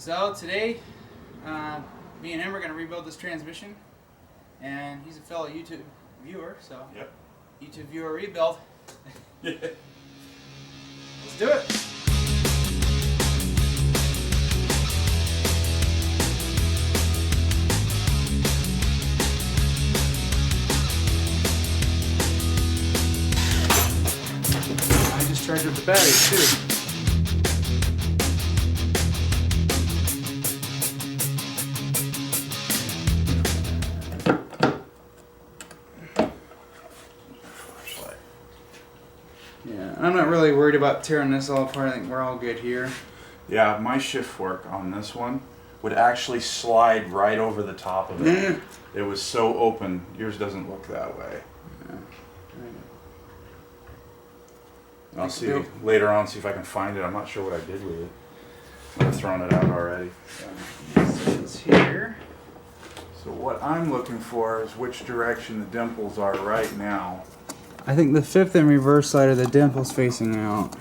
So today, me and him are going to rebuild this transmission, and he's a fellow YouTube viewer, so yep. YouTube viewer rebuild. Yeah. Let's do it. I just charged up the battery too. Yeah, I'm not really worried about tearing this all apart. I think we're all good here. Yeah, my shift fork on this one would actually slide right over the top of it. It was so open. Yours doesn't look that way. Yeah. I'll see later on, see if I can find it. I'm not sure what I did with it. I've thrown it out already. It's here. So what I'm looking for is which direction the dimples are right now. I think the fifth and reverse side of the dimple's facing out.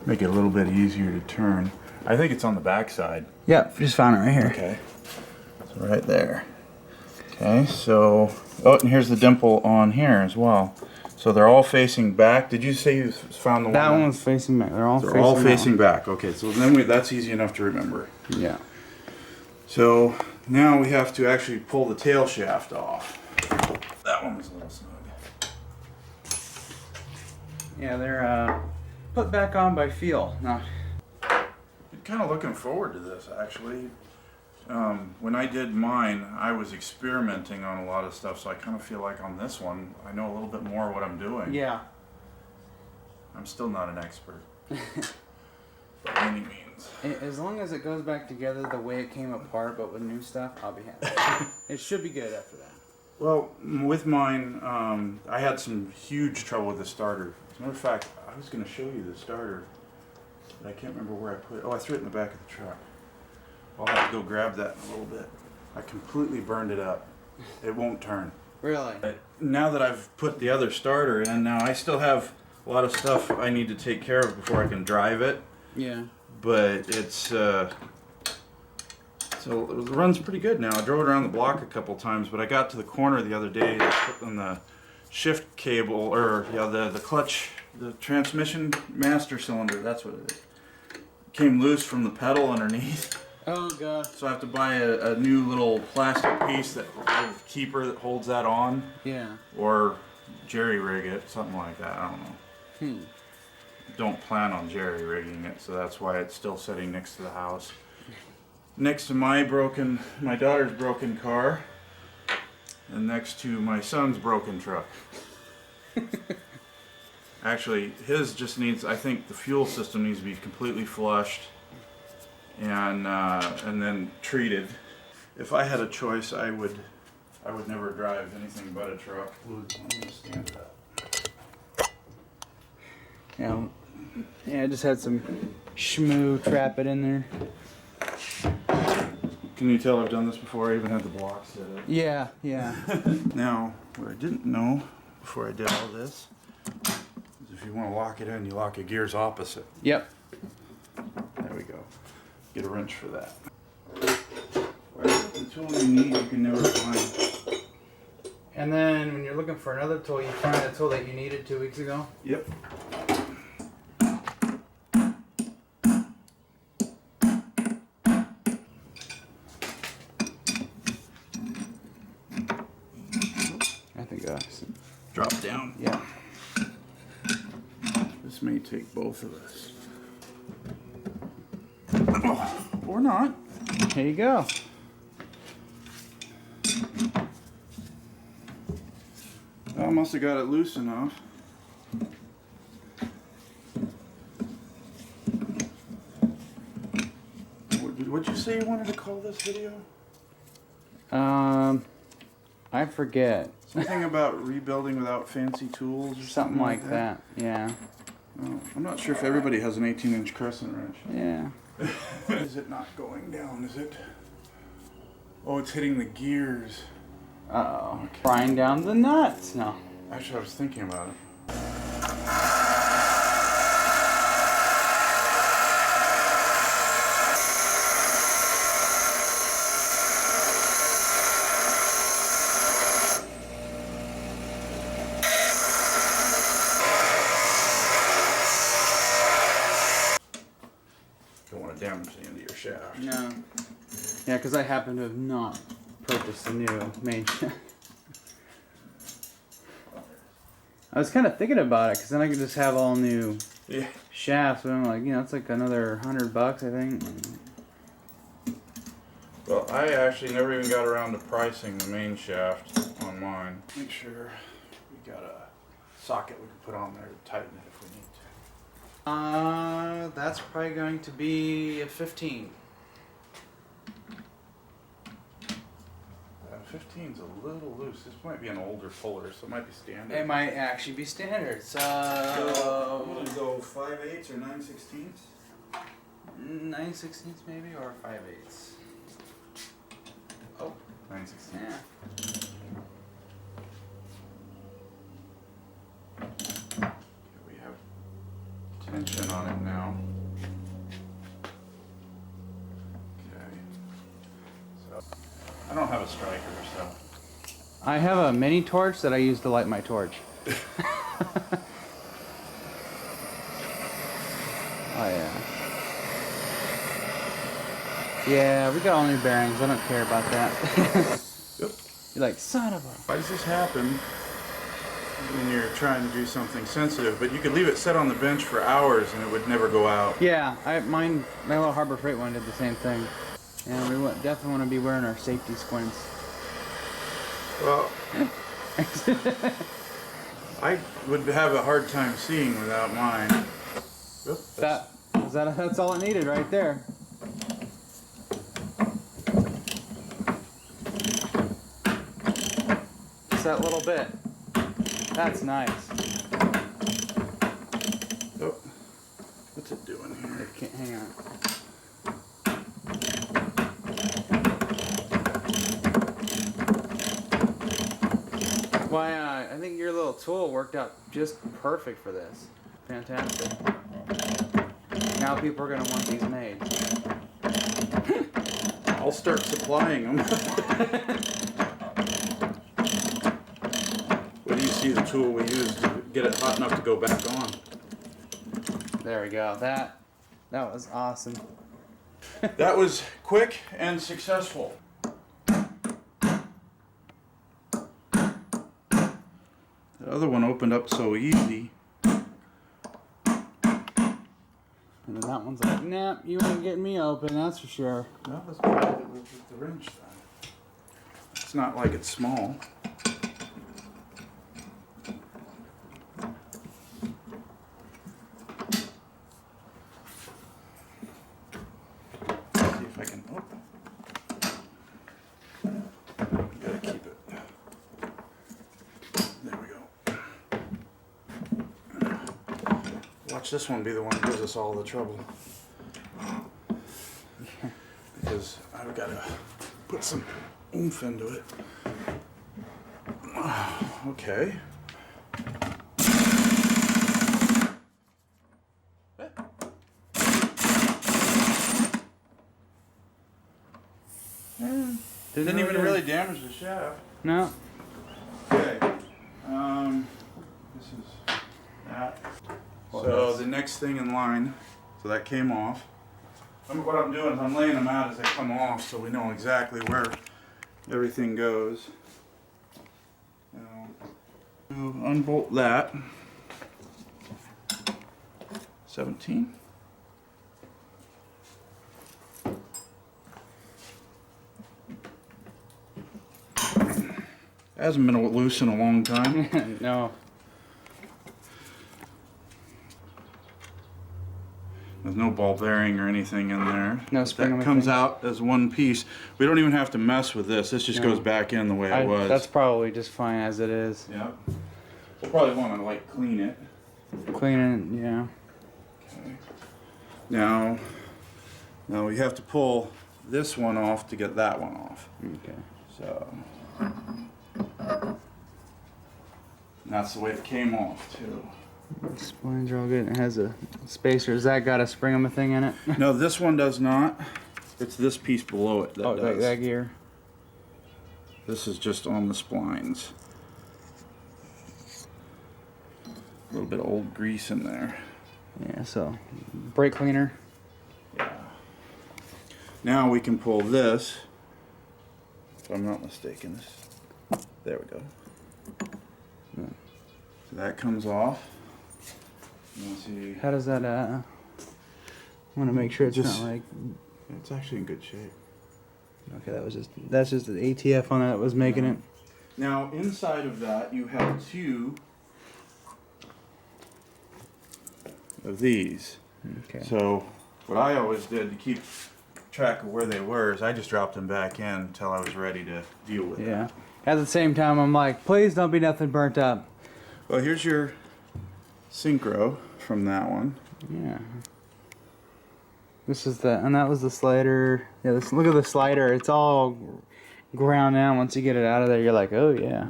Make it a little bit easier to turn. I think it's on the back side. Yep, just found it right here. Okay. So right there. Okay, so, oh, and here's the dimple on here as well. So they're all facing back. Did you say you found the one? That one's facing back. They're all facing back. Okay, so then that's easy enough to remember. Yeah. So now we have to actually pull the tail shaft off. That one was a little snug. Yeah, they're put back on by feel. No. I'm kind of looking forward to this actually. When I did mine, I was experimenting on a lot of stuff, so I kind of feel like on this one, I know a little bit more what I'm doing. Yeah. I'm still not an expert. By any means. As long as it goes back together the way it came apart, but with new stuff, I'll be happy. It should be good after that. Well, with mine, I had some huge trouble with the starter. As a matter of fact, I was going to show you the starter, but I can't remember where I put it. Oh, I threw it in the back of the truck. I'll have to go grab that in a little bit. I completely burned it up. It won't turn. Really? But now that I've put the other starter in, now I still have a lot of stuff I need to take care of before I can drive it. Yeah. But it's so it runs pretty good now. I drove it around the block a couple times, but I got to the corner the other day, put on the shift cable, or yeah, the clutch, the transmission master cylinder. That's what it is. Came loose from the pedal underneath. Oh god. So I have to buy a new little plastic piece, that little keeper that holds that on. Yeah. Or jerry rig it, something like that. I don't know. Don't plan on jerry rigging it, so that's why it's still sitting next to the house. Next to my daughter's broken car, and next to my son's broken truck. Actually, his just needs, I think the fuel system needs to be completely flushed and then treated. If I had a choice, I would never drive anything but a truck. I'm gonna stand it up. Yeah, I just had some schmoo trap it in there. Can you tell I've done this before? I even had the blocks set up. Yeah, yeah. Now, what I didn't know before I did all this is if you want to lock it in, you lock your gears opposite. Yep. There we go. Get a wrench for that. The tool you need, you can never find. And then when you're looking for another tool, you find the tool that you needed 2 weeks ago? Yep. I think drop down. Yeah. This may take both of us. Oh, or not. Here you go. I must have got it loose enough. What'd you say you wanted to call this video? I forget. Something about rebuilding without fancy tools or Something like that. Yeah. Oh, I'm not sure if everybody has an 18-inch crescent wrench. Yeah. Is it not going down, is it? Oh, it's hitting the gears. Uh-oh. Okay. Frying down the nuts. No. Actually, I was thinking about it. shaft. No. Yeah, because I happen to have not purchased a new main shaft. I was kind of thinking about it, because then I could just have all new Yeah. shafts, but I'm like, you know, it's like another $100, I think. Well, I actually never even got around to pricing the main shaft on mine. Make sure we got a socket we can put on there to tighten it if we need to. That's probably going to be a 15. 15's a little loose. This might be an older puller, so it might be standard. It might actually be standard, I'm so... gonna go 5/8 or 9/16. 9/16 maybe, or 5/8. Oh, 9/16. yeah. We have tension on it now. Okay. So I don't have a striker, so. I have a mini torch that I use to light my torch. Oh yeah. Yeah, we got all new bearings. I don't care about that. Yep. You're like, son of a... Why does this happen when you're trying to do something sensitive? But you could leave it set on the bench for hours and it would never go out. Yeah, my little Harbor Freight one did the same thing. Yeah, we definitely want to be wearing our safety squints. Well, I would have a hard time seeing without mine. Oop, That's all it needed right there. Just that little bit. That's nice. Oh, what's it doing here? Hang on. Why, I think your little tool worked out just perfect for this. Fantastic. Now people are going to want these made. I'll start supplying them. What do you see the tool we use to get it hot enough to go back on? There we go. That was awesome. That was quick and successful. The other one opened up so easy. And then that one's like, nah, you ain't getting me open, that's for sure. Well, let's try it with the wrench then. It's not like it's small. See if I can. Oh. Gotta keep it. There we go. Watch this one be the one that gives us all the trouble. Because I've got to put some oomph into it. Okay. Didn't even really damage the shaft. No. Okay. This is that. So the next thing in line, so that came off. What I'm doing is I'm laying them out as they come off so we know exactly where everything goes. Now, to unbolt that. 17. Hasn't been loose in a long time. No. There's no ball bearing or anything in there. No spring. That comes out as one piece. We don't even have to mess with this. This just goes back in the way it was. That's probably just fine as it is. Yep. We'll probably want to like clean it. Clean it, yeah. Okay. Now we have to pull this one off to get that one off. Okay. So that's the way it came off too. Splines are all good. It has a spacer. Has that got a spring thing in it? No, this one does not. It's this piece below it that does. That gear. This is just on the splines. A little bit of old grease in there. Yeah, so brake cleaner. Yeah. Now we can pull this, if I'm not mistaken. There we go. So that comes off. Let's see. How does that, I want to make sure it's not like... It's actually in good shape. Okay, that's just the ATF on that was making it. Now, inside of that, you have 2 of these. Okay. So, what I always did to keep track of where they were is I just dropped them back in until I was ready to deal with it. Yeah. At the same time, I'm like, please don't be nothing burnt up. Well, here's your Syncro from that one. Yeah. This is and that was the slider. Yeah, look at the slider. It's all ground down. Once you get it out of there, you're like, oh yeah.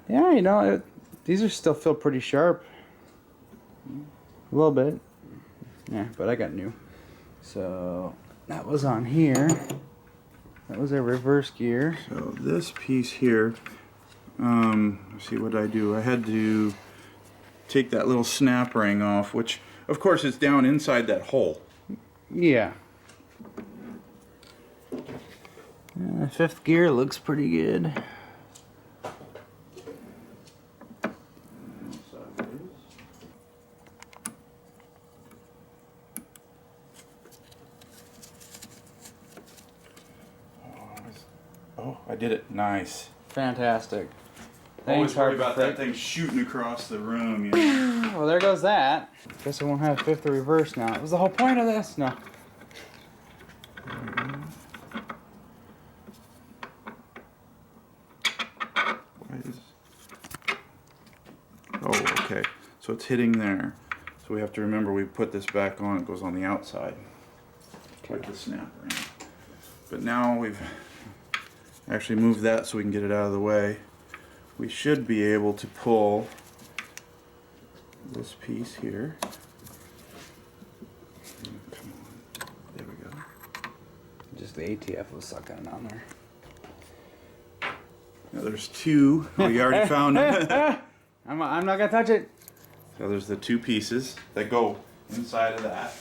Yeah, you know, these are still feel pretty sharp. A little bit. Yeah, but I got new. So that was on here. That was a reverse gear. So this piece here, let's see what I do. I had to take that little snap ring off, which of course is down inside that hole. Yeah. 5th gear looks pretty good. Oh, I did it. Nice. Fantastic. Always worry about that thing shooting across the room. You know? Well, there goes that. Guess I won't have 5th or reverse now. It was the whole point of this. No. Oh, okay. So it's hitting there. So we have to remember we put this back on. It goes on the outside. Like the snap ring. But now we've actually moved that so we can get it out of the way. We should be able to pull this piece here. Come on. There we go. Just the ATF was sucking it on there. Now there's 2. Oh, you already found them. I'm not gonna touch it. So there's the 2 pieces that go inside of that.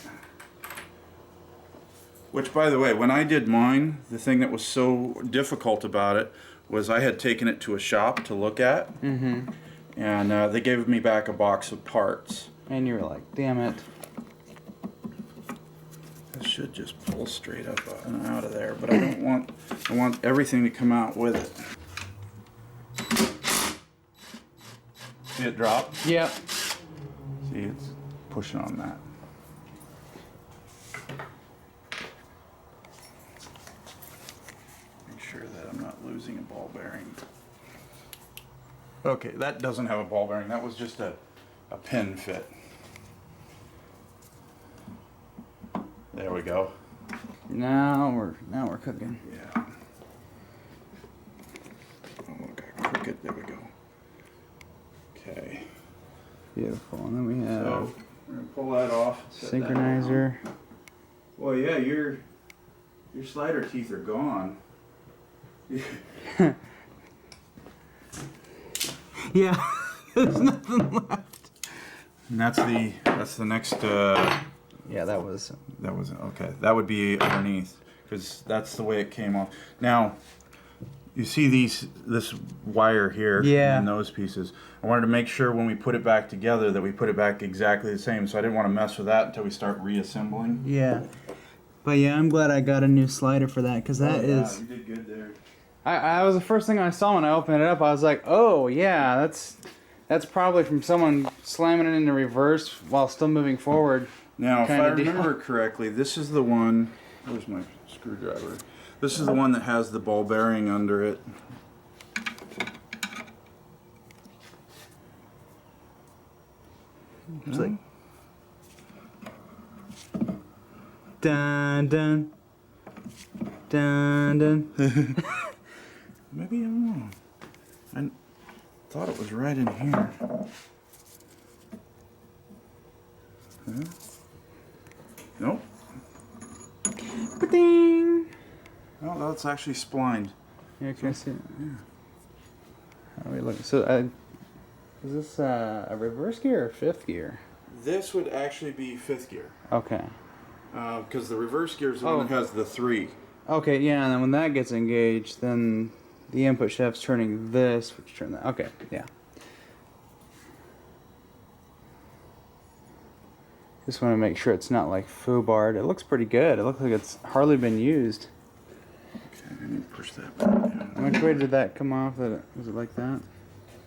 Which, by the way, when I did mine, the thing that was so difficult about it was I had taken it to a shop to look at, and they gave me back a box of parts. And you were like, damn it. It should just pull straight up and out of there, but I don't want, I want everything to come out with it. See it drop? Yep. See, it's pushing on that. Make sure that I'm not losing a ball bearing. Okay, that doesn't have a ball bearing. That was just a pin fit. There we go. Now we're cooking. Yeah. Oh, got crooked. There we go. Okay. Beautiful. And then we have So we're gonna pull that off. Set that synchronizer. down. Well, yeah, your slider teeth are gone. Yeah, there's nothing left. And that's the next. Yeah, that was Okay. That would be underneath because that's the way it came off. Now, you see this wire here. Yeah. And those pieces. I wanted to make sure when we put it back together that we put it back exactly the same. So I didn't want to mess with that until we start reassembling. Yeah. But yeah, I'm glad I got a new slider for that because that is. You did good there. I was the first thing I saw when I opened it up. I was like, oh yeah, that's probably from someone slamming it into reverse while still moving forward. Now, if I Kinda deal. remember correctly, this is the one. Where's my screwdriver? This is the one that has the ball bearing under it. It's like dun dun dun dun. Maybe I'm wrong. I thought it was right in here. Huh? Nope. Ding. Oh, that's actually splined. Yeah, can I see it? Yeah. How are we looking? So, is this a reverse gear or 5th gear? This would actually be 5th gear. Okay. Because the reverse gear is the one that has the 3. Okay, yeah, and then when that gets engaged, then the input shaft's turning this, which turn that. Okay, yeah. Just want to make sure it's not like faux-barred. It looks pretty good. It looks like it's hardly been used. Okay, I need to push that back down. Which way did that come off? Was it like that?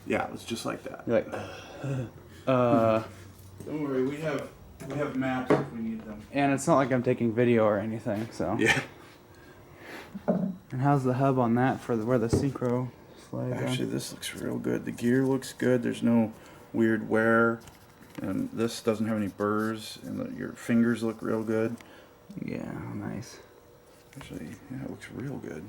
Yeah, it was just like that. You're like, Don't worry, we have maps if we need them. and it's not like I'm taking video or anything, so. Yeah. And how's the hub on that for where the Syncro slides on? Actually, this looks real good. The gear looks good. There's no weird wear. And this doesn't have any burrs. And your fingers look real good. Yeah, nice. Actually, yeah, it looks real good.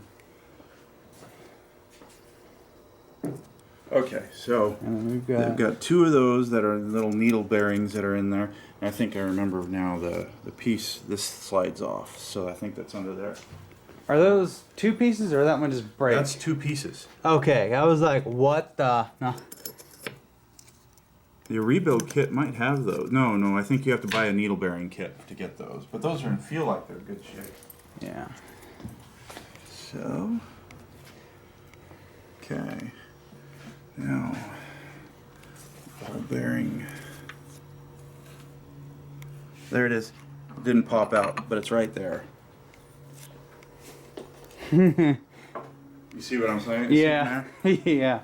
Okay, so And then we've they've got 2 of those that are little needle bearings that are in there. And I think I remember now the piece, this slides off. So I think that's under there. Are those 2 pieces or that one just breaks? That's 2 pieces. Okay, I was like, what the? No. Your rebuild kit might have those. No, I think you have to buy a needle bearing kit to get those. But those feel like they're in good shape. Yeah. So, okay. Now, ball bearing. There it is. It didn't pop out, but it's right there. You see what I'm saying? Yeah. Yeah.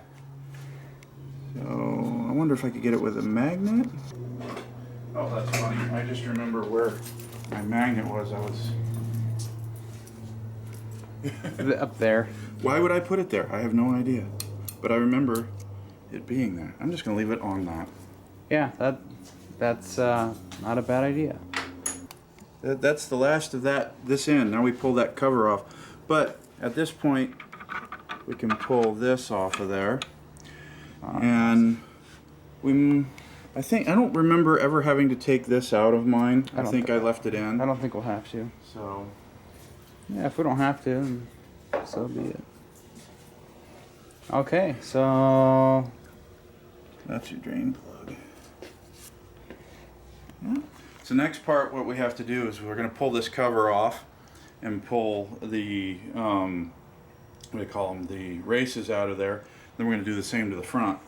So, I wonder if I could get it with a magnet. Oh, that's funny. I just remember where my magnet was. Up there. Why would I put it there? I have no idea. But I remember it being there. I'm just going to leave it on that. Yeah, that's not a bad idea. That's the last of this end. Now we pull that cover off. But at this point, we can pull this off of there. And I don't remember ever having to take this out of mine. I think I left it in. I don't think we'll have to. So, Yeah, if we don't have to, then so be it. Okay, so that's your drain plug. Yeah. So next part, what we have to do is we're going to pull this cover off and pull the, what do you call them, the races out of there. Then we're going to do the same to the front.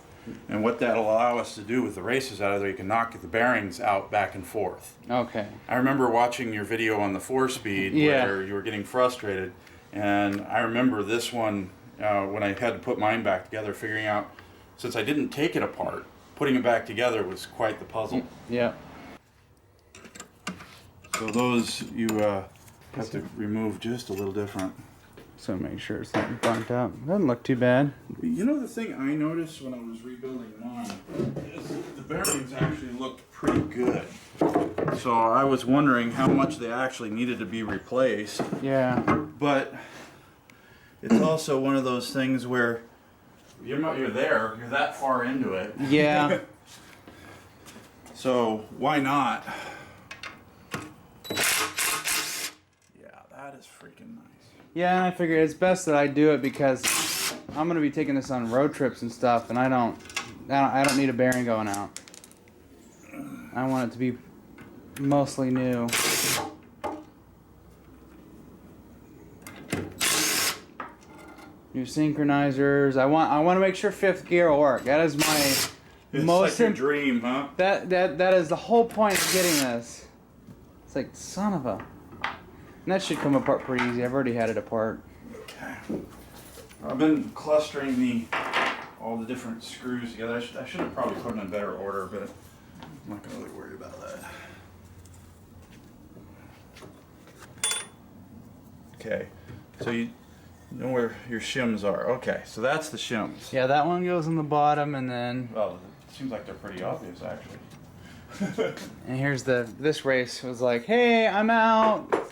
And what that'll allow us to do with the races out of there, you can knock the bearings out back and forth. okay. I remember watching your video on the 4-speed where you were getting frustrated. And I remember this one, when I had to put mine back together, figuring out, since I didn't take it apart, putting it back together was quite the puzzle. Yeah. So those you have to remove just a little different. So make sure it's not bumped up. Doesn't look too bad. You know, the thing I noticed when I was rebuilding mine is the bearings actually looked pretty good. So I was wondering how much they actually needed to be replaced. Yeah. But it's also one of those things where you're there, you're that far into it. Yeah. So why not? Yeah, that is freaking nice. Yeah, and I figured it's best that I do it because I'm gonna be taking this on road trips and stuff, and I don't need a bearing going out. I want it to be mostly new. New synchronizers. I want to make sure 5th gear will work. That is my It's most like your dream, huh? that is the whole point of getting this. It's like, son of a. And that should come apart pretty easy. I've already had it apart. Okay. I've been clustering all the different screws together. I should have probably put them in better order, but I'm not going to really worry about that. Okay. So you know where your shims are. Okay, so that's the shims. Yeah, that one goes in the bottom, and then Well, it seems like they're pretty obvious, actually. and here's this race was like, hey, I'm out.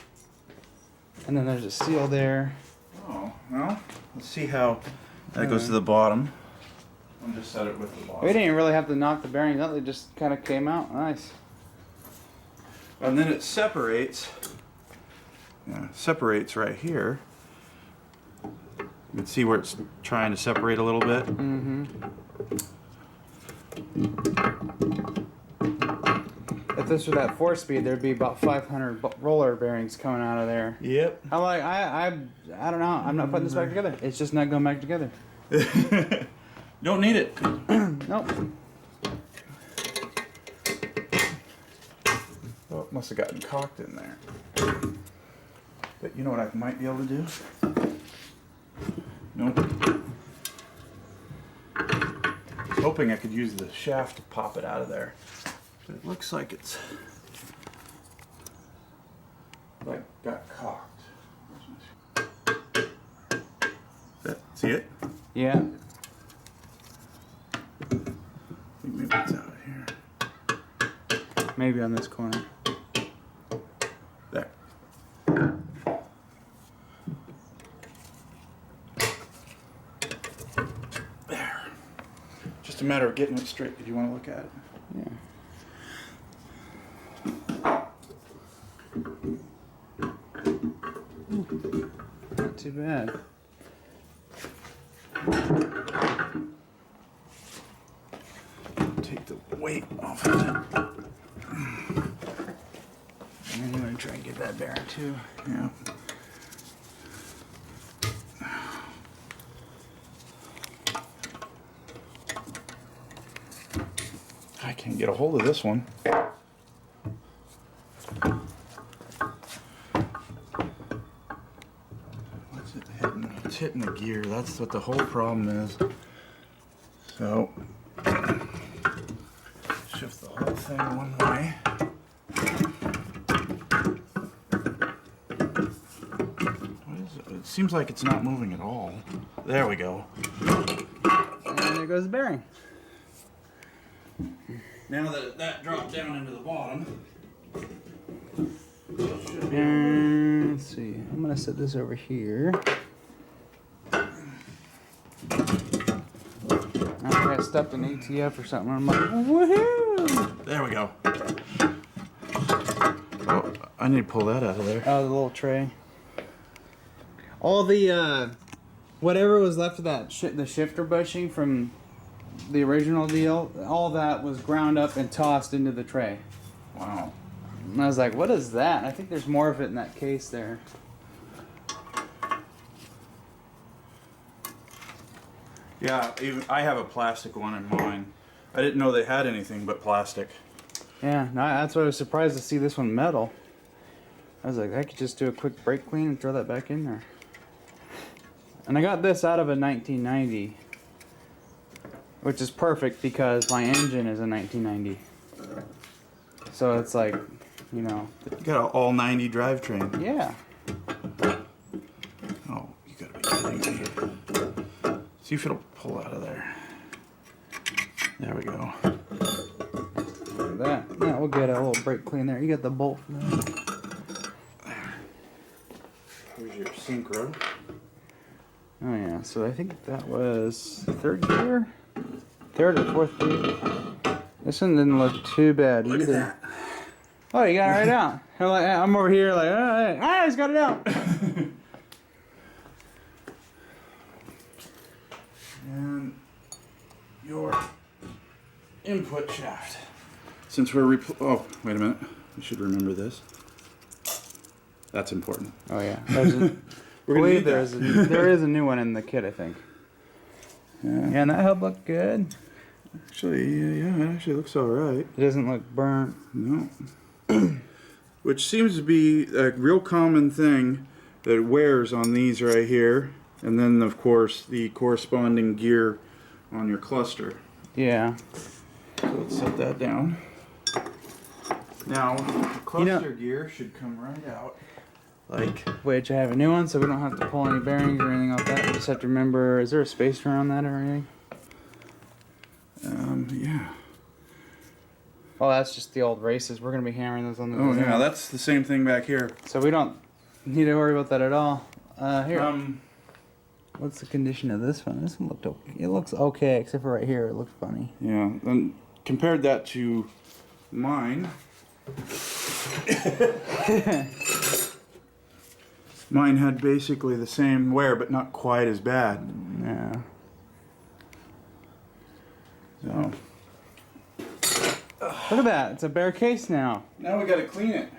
And then there's a seal there. Oh, well, let's see how that goes to the bottom. I'll just set it with the bottom. We didn't even really have to knock the bearings out. They just kind of came out. Nice. And then it separates. Yeah, it separates right here. You can see where it's trying to separate a little bit. Mm-hmm. this were that 4-speed, there'd be about 500 roller bearings coming out of there. Yep. I'm like, I don't know. I'm not putting this back together. It's just not going back together. Don't need it. Nope. Oh, it must have gotten cocked in there. But you know what I might be able to do? Nope. I was hoping I could use the shaft to pop it out of there. But it looks like it's like got cocked. See it? Yeah. I think maybe it's out here. Maybe on this corner. There. There. Just a matter of getting it straight. Did you want to look at it? Yeah. Not too bad. Take the weight off of it. And then you want to try and get that bearing too. Yeah. I can't get a hold of this one. What's it hitting? It's hitting the gear. That's what the whole problem is. So, shift the whole thing one way. What is it? It seems like it's not moving at all. There we go. And there goes the bearing. Now that that dropped down into the bottom, And let's see. I'm gonna set this over here. I stepped an ATF or something. I'm like, woohoo! there we go. Oh, I need to pull that out of there. Oh, the little tray. All the whatever was left of that the shifter bushing from the original deal, all that was ground up and tossed into the tray. Wow. And I was like, what is that? I think there's more of it in that case there. Yeah, even I have a plastic one in mine. I didn't know they had anything but plastic. Yeah, no, that's why I was surprised to see this one metal. I was like, I could just do a quick brake clean and throw that back in there. And I got this out of a 1990, which is perfect because my engine is a 1990. So it's like, you know. You got an all 90 drivetrain. Yeah. Oh, you gotta be kidding me. See if it'll pull out of there. There we go. Look at that. Yeah, we'll get a little brake clean there. You got the bolt for that. Here's your Syncro. Oh yeah, so I think that was third gear? Third or fourth gear? This one didn't look too bad Look at either. that. Oh, you got it right out. I'm over here like, ah, he's got it out. And your input shaft. Since we're oh, wait a minute. We should remember this. That's important. Oh yeah. There's a, We're gonna need there is a new one in the kit, I think. Yeah. Yeah, and that helped look good. Actually, yeah, it actually looks all right. It doesn't look burnt. No. Which seems to be a real common thing that wears on these right here. And then, of course, the corresponding gear on your cluster. Yeah. So let's set that down. Now, the cluster gear should come right out. Like, Which I have a new one, so we don't have to pull any bearings or anything like that. We just have to remember, is there a spacer on that or anything? yeah. Oh, that's just the old races. We're going to be hammering those on the Oh, yeah, that's the same thing back here. So we don't need to worry about that at all. Here. What's the condition of this one? This one looked okay. It looks okay, except for right here. It looks funny. Yeah, and compared that to mine. Mine had basically the same wear, but not quite as bad. Yeah. So, Look at that. It's a bare case now. Now we gotta clean it.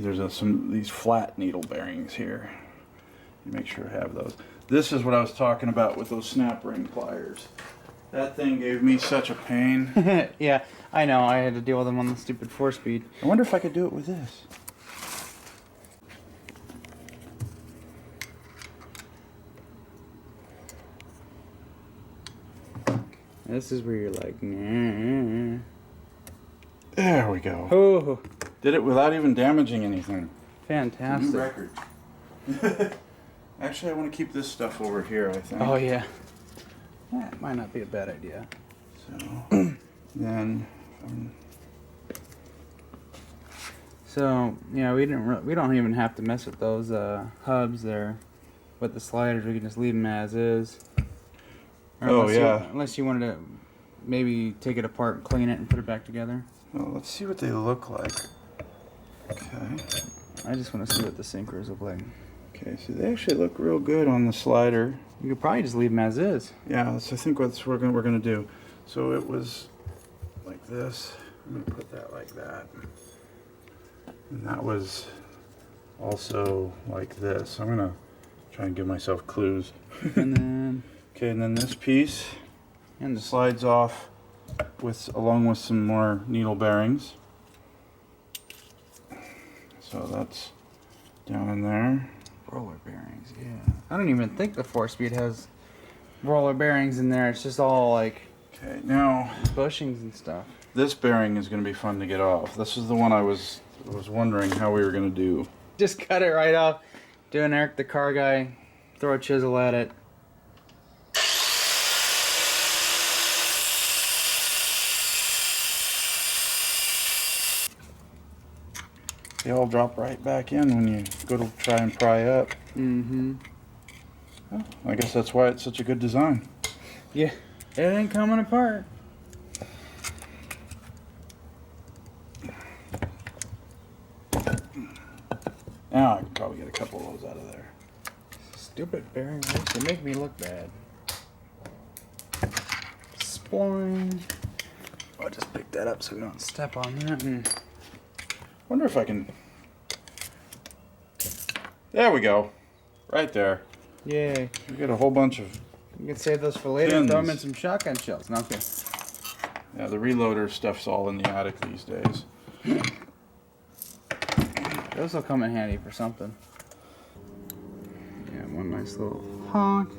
There's some these flat needle bearings here. You make sure I have those. This is what I was talking about with those snap ring pliers. That thing gave me such a pain. Yeah, I know. I had to deal with them on the stupid 4-speed. I wonder if I could do it with this. This is where you're like, nah. There we go. Oh, Did it without even damaging anything. fantastic. New record. Actually, I want to keep this stuff over here, I think. Oh, yeah. That might not be a bad idea. So, then... So, yeah, we don't even have to mess with those hubs there with the sliders. We can just leave them as is. Oh, yeah. Unless you wanted to maybe take it apart and clean it and put it back together. Well, let's see what they look like. Okay. I just want to see what the Syncros look like. Okay, so they actually look real good on the slider. You could probably just leave them as is. Yeah, that's I think what we're gonna do. So it was like this. I'm gonna put that like that. And that was also like this. I'm gonna try and give myself clues. And then Okay, and then this piece and the slides off along with some more needle bearings. So that's down in there. roller bearings. Yeah, I don't even think the 4-speed has roller bearings in there. It's just all like Okay, now bushings and stuff. this bearing is going to be fun to get off. This is the one I was wondering how we were going to do. Just cut it right off. Do an Eric the car guy. Throw a chisel at it. They all drop right back in when you go to try and pry up. Mm-hmm. Well, I guess that's why it's such a good design. Yeah, it ain't coming apart. Now I can probably get a couple of those out of there. Stupid bearing works. They make me look bad. Spline. I'll just pick that up so we don't step on that. And Wonder if I can... There we go. Right there. yay. We got a whole bunch of... You can save those for later and throw them in Pins. some shotgun shells. No, okay. Yeah, the reloader stuff's all in the attic these days. Those will come in handy for something. Yeah, one nice little honk.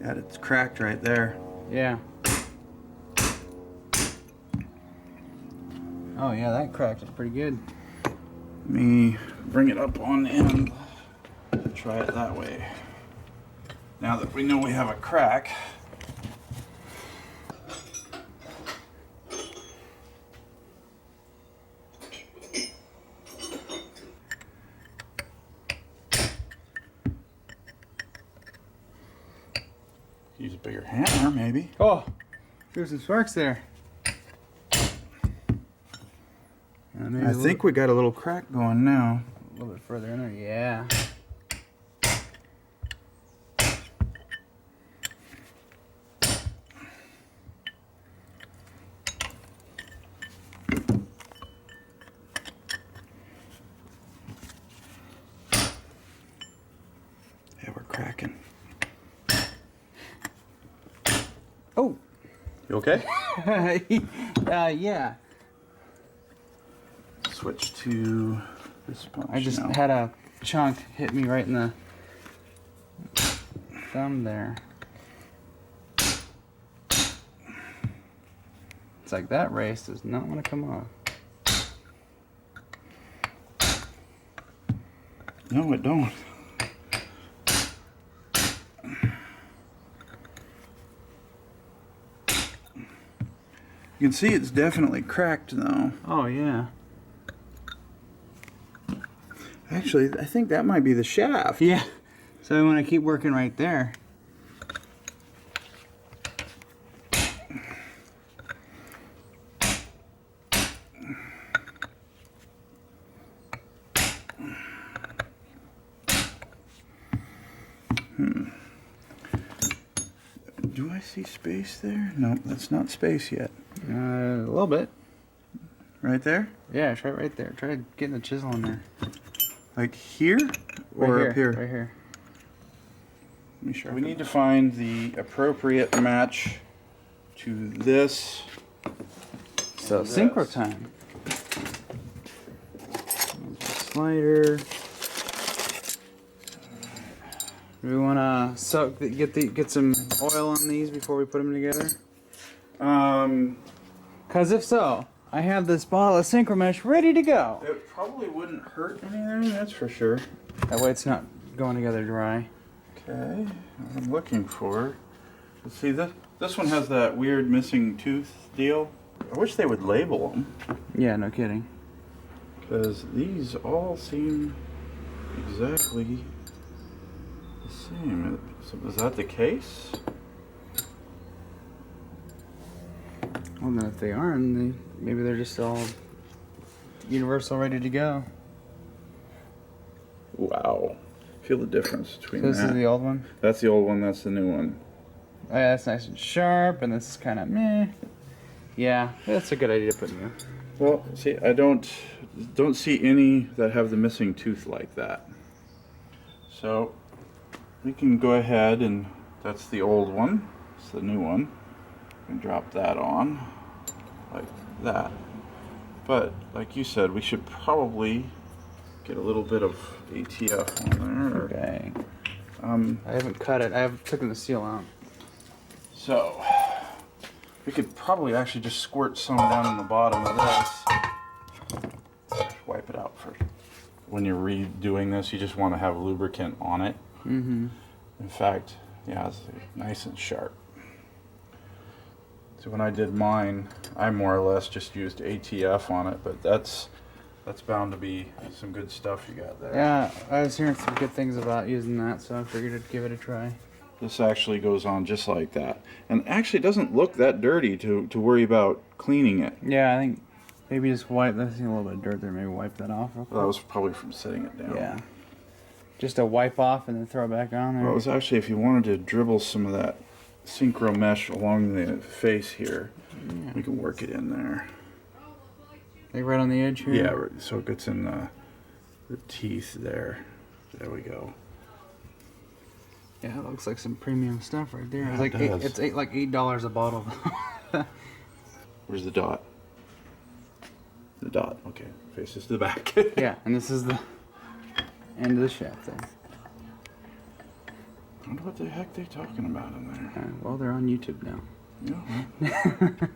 Yeah, it's cracked right there. Yeah. Oh yeah, that cracked is pretty good. Let me bring it up on end and try it that way. Now that we know we have a crack, use a bigger hammer maybe. Oh, there's some sparks there. Maybe I think we got a little crack going now. a little bit further in there. Yeah. Yeah, we're cracking. Oh. You okay? Yeah. Switch to this punch. I just now. had a chunk hit me right in the thumb there. like that race does not want to come off. No, it don't. You can see it's definitely cracked though. Oh yeah. Actually, I think that might be the shaft. Yeah. So I want to keep working right there. Do I see space there? No, that's not space yet. A little bit. Right there? Yeah, try right there. Try getting the chisel in there. Like here? Or Right up here? Right here. Let me sharpen. We need to find the appropriate match to this. So and synchro this. time. Slider. Do we want to soak? Get some oil on these before we put them together. Cause if so, I have this bottle of Syncro mesh ready to go. It probably wouldn't hurt anything, that's for sure. That way it's not going together dry. Okay, what I'm looking for. Let's see, this one has that weird missing tooth deal. I wish they would label them. Yeah, no kidding. Because these all seem exactly the same. So is that the case? Well, then if they aren't, maybe they're just all universal ready to go. Wow. Feel the difference between So this that. is the old one? That's the old one, that's the new one. Oh yeah, that's nice and sharp, and this is kind of meh. Yeah, that's a good idea to put new. Well, see, I don't see any that have the missing tooth like that. So we can go ahead and that's the old one. It's the new one. We can drop that on like that. But like you said, we should probably get a little bit of ATF on there. Okay. Um, I haven't cut it. I have taken the seal out. So we could probably actually just squirt some down in the bottom of this. Wipe it out first. When you're redoing this, you just want to have lubricant on it. Mm-hmm. In fact, yeah, it's nice and sharp. So when I did mine, I more or less just used ATF on it, but that's bound to be some good stuff you got there. Yeah, I was hearing some good things about using that, so I figured I'd give it a try. This actually goes on just like that. And actually doesn't look that dirty to worry about cleaning it. Yeah, I think maybe just wipe. There's a little bit of dirt there. Maybe wipe that off real quick. Well, that was probably from setting it down. Yeah. Just a wipe off and then throw it back on there. Well, it was actually if you wanted to dribble some of that Syncro mesh along the face here, Yeah. we can work it in there. Like right on the edge here? Yeah, right, so it gets in the teeth there. There we go. Yeah, it looks like some premium stuff right there. Yeah, It's like it does. it's like $8 a bottle. Where's the dot? The dot, okay. Faces to the back. Yeah, and this is the end of the shaft thing. I wonder what the heck they're talking about in there. Well, they're on YouTube now. Yeah, well.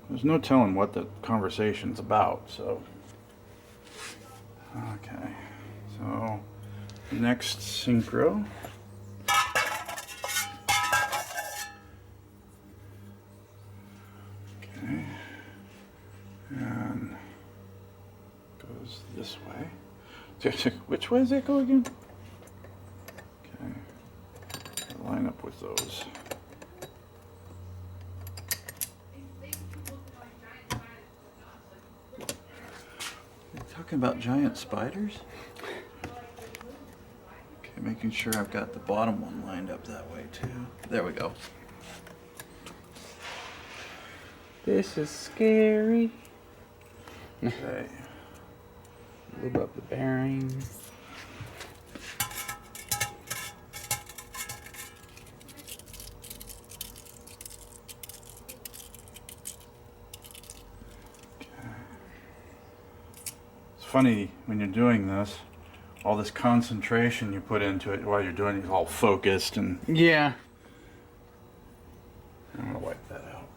There's no telling what the conversation's about, so. Okay, so next Syncro. Okay, and goes this way. Which way does it go again? Okay, line up with those. Talking about giant spiders? Okay, making sure I've got the bottom one lined up that way too. There we go. This is scary. Okay. Lube up the bearing. Funny when you're doing this, all this concentration you put into it while you're doing it is all focused, and Yeah. I'm gonna wipe that out.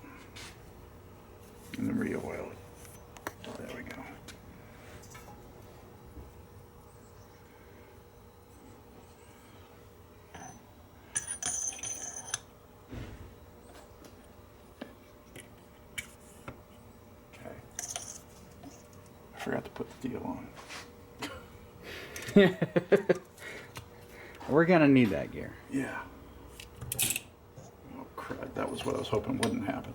forgot to put the deal on. We're gonna need that gear. Yeah. Oh crud, that was what I was hoping wouldn't happen.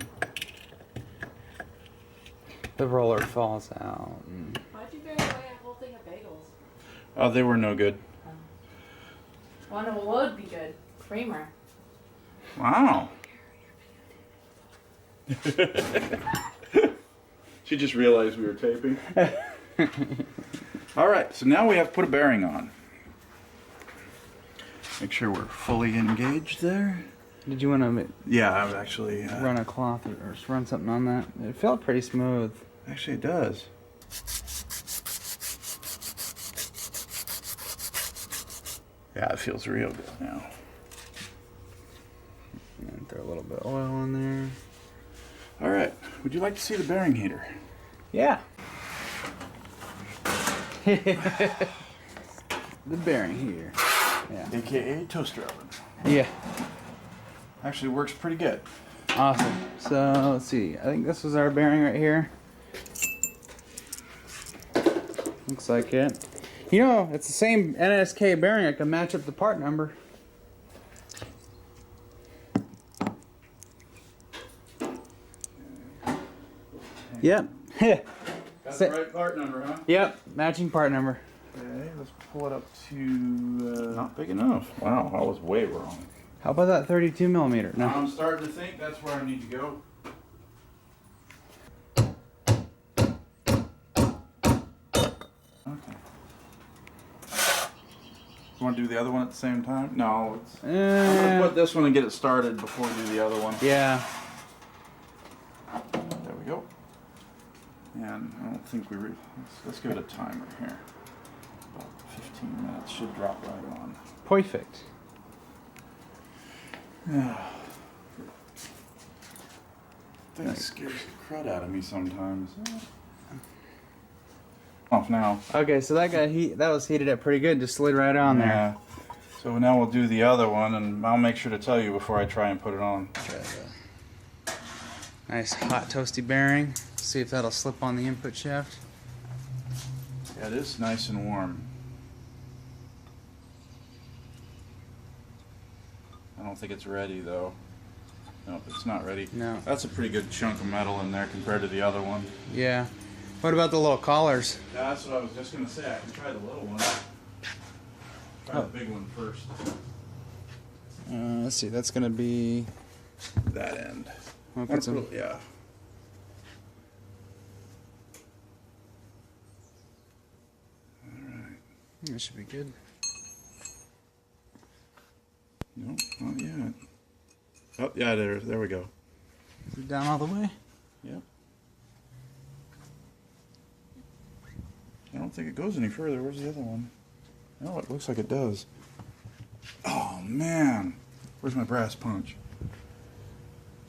The roller falls out. Why'd you bury away a whole thing of bagels? Oh, they were no good. One would be good. Creamer. Wow. She just realized we were taping. All right, so now we have to put a bearing on. Make sure we're fully engaged there. Did you want to Yeah, I've actually... run a cloth or run something on that? It felt pretty smooth. Actually, it does. Yeah, it feels real good now. And throw a little bit of oil in there. All right, would you like to see the bearing heater? Yeah. The bearing here. Yeah. AKA toaster oven. Yeah. Actually works pretty good. Awesome. So let's see. I think this was our bearing right here. Looks like it. You know, it's the same NSK bearing. I can match up the part number. Yep. Got the right part number, huh? Yep. Matching part number. Okay, let's pull it up to... not big enough. Wow, I was way wrong. How about that 32 millimeter? No. I'm starting to think that's where I need to go. Okay. You want to do the other one at the same time? No, it's... I'm going to put this one and get it started before we do the other one. Yeah. There we go. And I don't think we... let's give it a timer here. About 15 minutes. Should drop right on. Perfect. Thing scares the crud out of me sometimes. Off now. Okay, so that that was heated up pretty good. Just slid right on there. So now we'll do the other one, and I'll make sure to tell you before I try and put it on. Nice hot toasty bearing. See if that'll slip on the input shaft. Yeah, it is nice and warm. I don't think it's ready though. No, it's not ready. No. That's a pretty good chunk of metal in there compared to the other one. Yeah. What about the little collars? Yeah, that's what I was just gonna say. I can try the little one. Try the big one first. Let's see. That's gonna be That end. I'll put some. Yeah. That should be good. No, not yet. Oh, yeah, there we go. Is it down all the way? Yep. I don't think it goes any further. Where's the other one? Oh, it looks like it does. Oh, man. Where's my brass punch?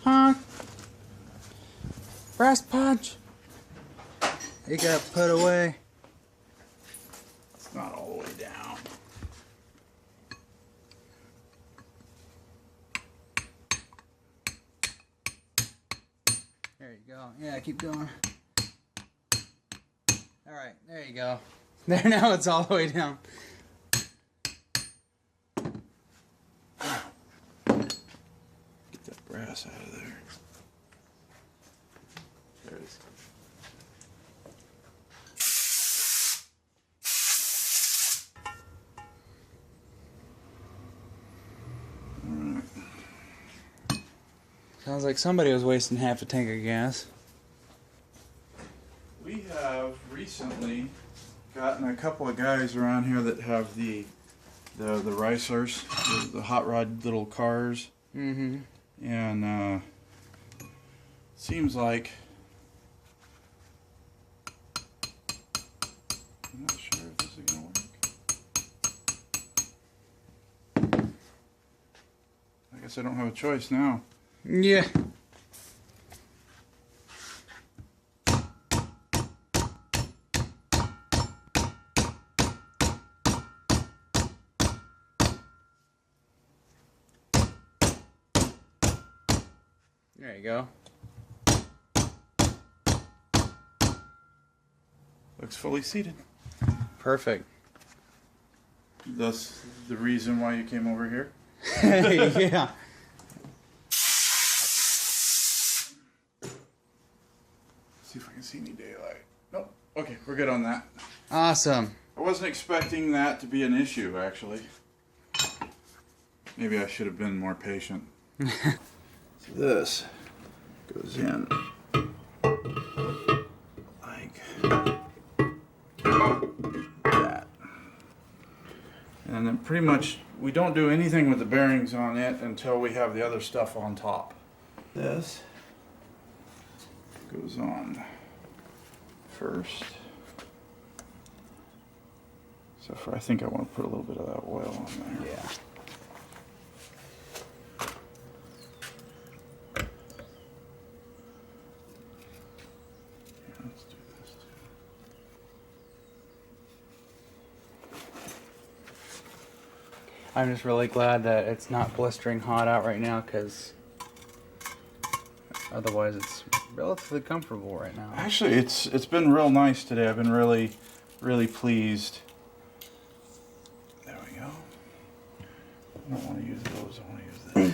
Honk. Brass punch. It got put away. It's not all the way down. There you go. Yeah, keep going. All right, there you go. There, now it's all the way down. Get that brass out of there. There it is. Sounds like somebody was wasting half a tank of gas. We have recently gotten a couple of guys around here that have the racers, the hot rod little cars. Mm-hmm. And seems like I'm not sure if this is gonna work. I guess I don't have a choice now. Yeah. There you go. Looks fully seated. Perfect. That's the reason why you came over here? Yeah. See if I can see any daylight. Nope. Okay, we're good on that. Awesome. I wasn't expecting that to be an issue, actually. Maybe I should have been more patient. So this goes in like that. And then pretty much we don't do anything with the bearings on it until we have the other stuff on top. This goes on first. So I think I want to put a little bit of that oil on there. Yeah. Let's do this too. I'm just really glad that it's not blistering hot out right now, because otherwise it's relatively comfortable right now. Actually, it's been real nice today. I've been really pleased. There we go. I don't want to use those. I want to use this.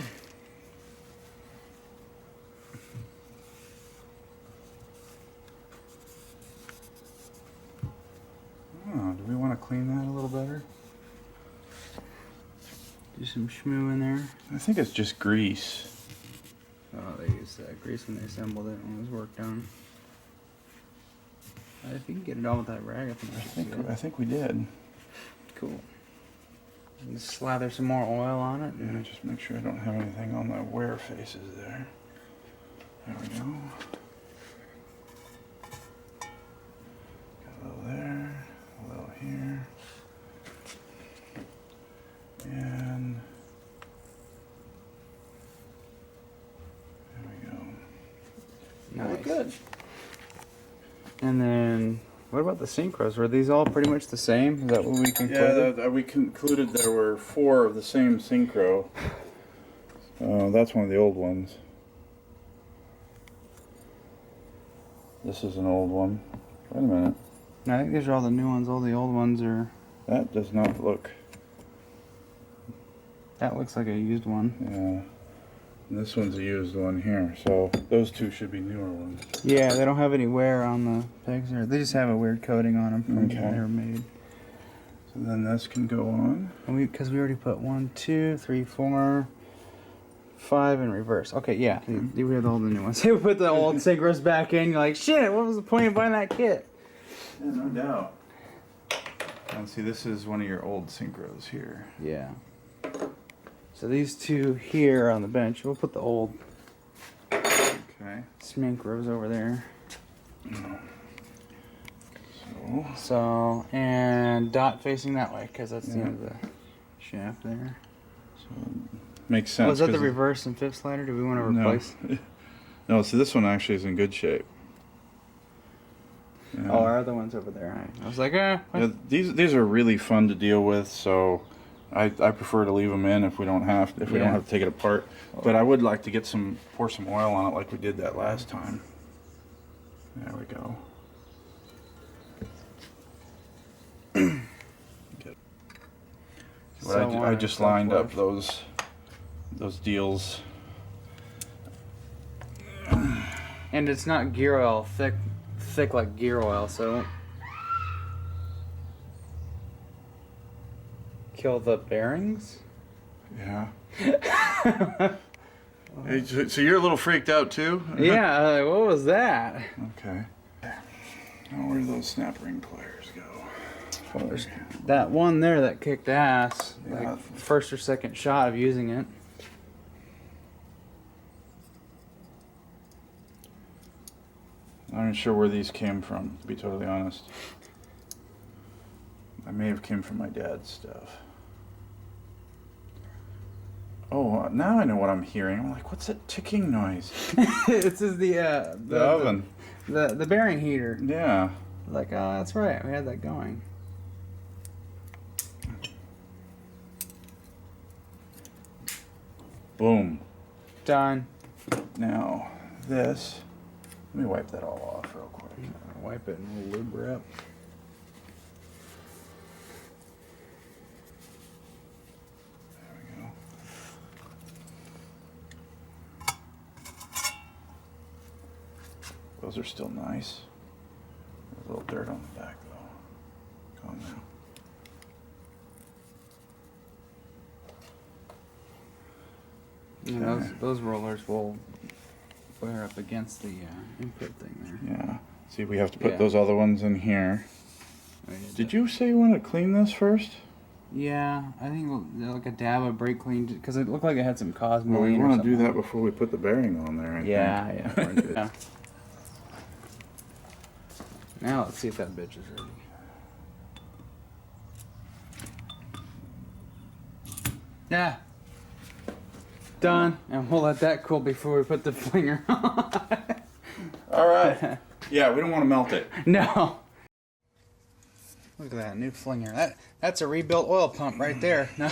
Oh, do we want to clean that a little better? Do some schmoo in there. I think it's just grease. Oh, they used grease when they assembled it when it was work done. If you can get it all with that rag, I think we should do it. I think we did. Cool. And just slather some more oil on it. Yeah, just make sure I don't have anything on the wear faces there. There we go. Got a little there, a little here. And there we go. Nice. Good. And then, what about the Syncros? Were these all pretty much the same? Is that what we concluded? Yeah, we concluded there were 4 of the same Syncro. That's one of the old ones. This is an old one. Wait a minute. No, I think these are all the new ones. All the old ones are... That does not look... That looks like a used one. Yeah. And this one's a used one here. So those 2 should be newer ones. Yeah, they don't have any wear on the pegs. Or they just have a weird coating on them from when they were made. So then this can go on. And because we already put 1, 2, 3, 4, 5 in reverse. Okay, yeah, we had all the new ones. We put the old Syncros back in. You're like, shit, what was the point of buying that kit? Yeah, no doubt. And see, this is one of your old Syncros here. Yeah. So these 2 here on the bench. We'll put the old Okay. Syncros over there. So. So, and dot facing that way, because that's the end of the shaft there. So makes sense. Was that the reverse and 5th slider? Do we want to replace? No, so this one actually is in good shape. Yeah. Oh, our other one's over there. I was like, Yeah, these are really fun to deal with, so I prefer to leave them in if we don't have to take it apart. But I would like to get pour some oil on it like we did that last time. There we go. Good. Well, I just lined up those deals. And it's not gear oil thick like gear oil, so kill the bearings. Yeah. Hey, so you're a little freaked out too? Yeah, what was that? Okay. Now where do those snap ring pliers go? There's that one there that kicked ass. Yeah. Like first or second shot of using it. I'm not sure where these came from, to be totally honest. I may have came from my dad's stuff. Oh, now I know what I'm hearing. I'm like, what's that ticking noise? This is the oven. The bearing heater. Yeah. Like, that's right. We had that going. Boom. Done. Now, this. Let me wipe that all off real quick. Wipe it and we'll lube her up. Those are still nice. There's a little dirt on the back though. Calm down. Yeah, those rollers will wear up against the input thing there. Yeah. See, we have to put those other ones in here. Did you say you wanted to clean this first? Yeah, I think like a dab of brake clean because it looked like it had some cosmoline. Well, we or want to do something. that before we put the bearing on there. I think. Yeah. Now let's see if that bitch is ready. Yeah. Done. And we'll let that cool before we put the flinger on. All right. Yeah, we don't want to melt it. No. Look at that new flinger. That's a rebuilt oil pump right there. No.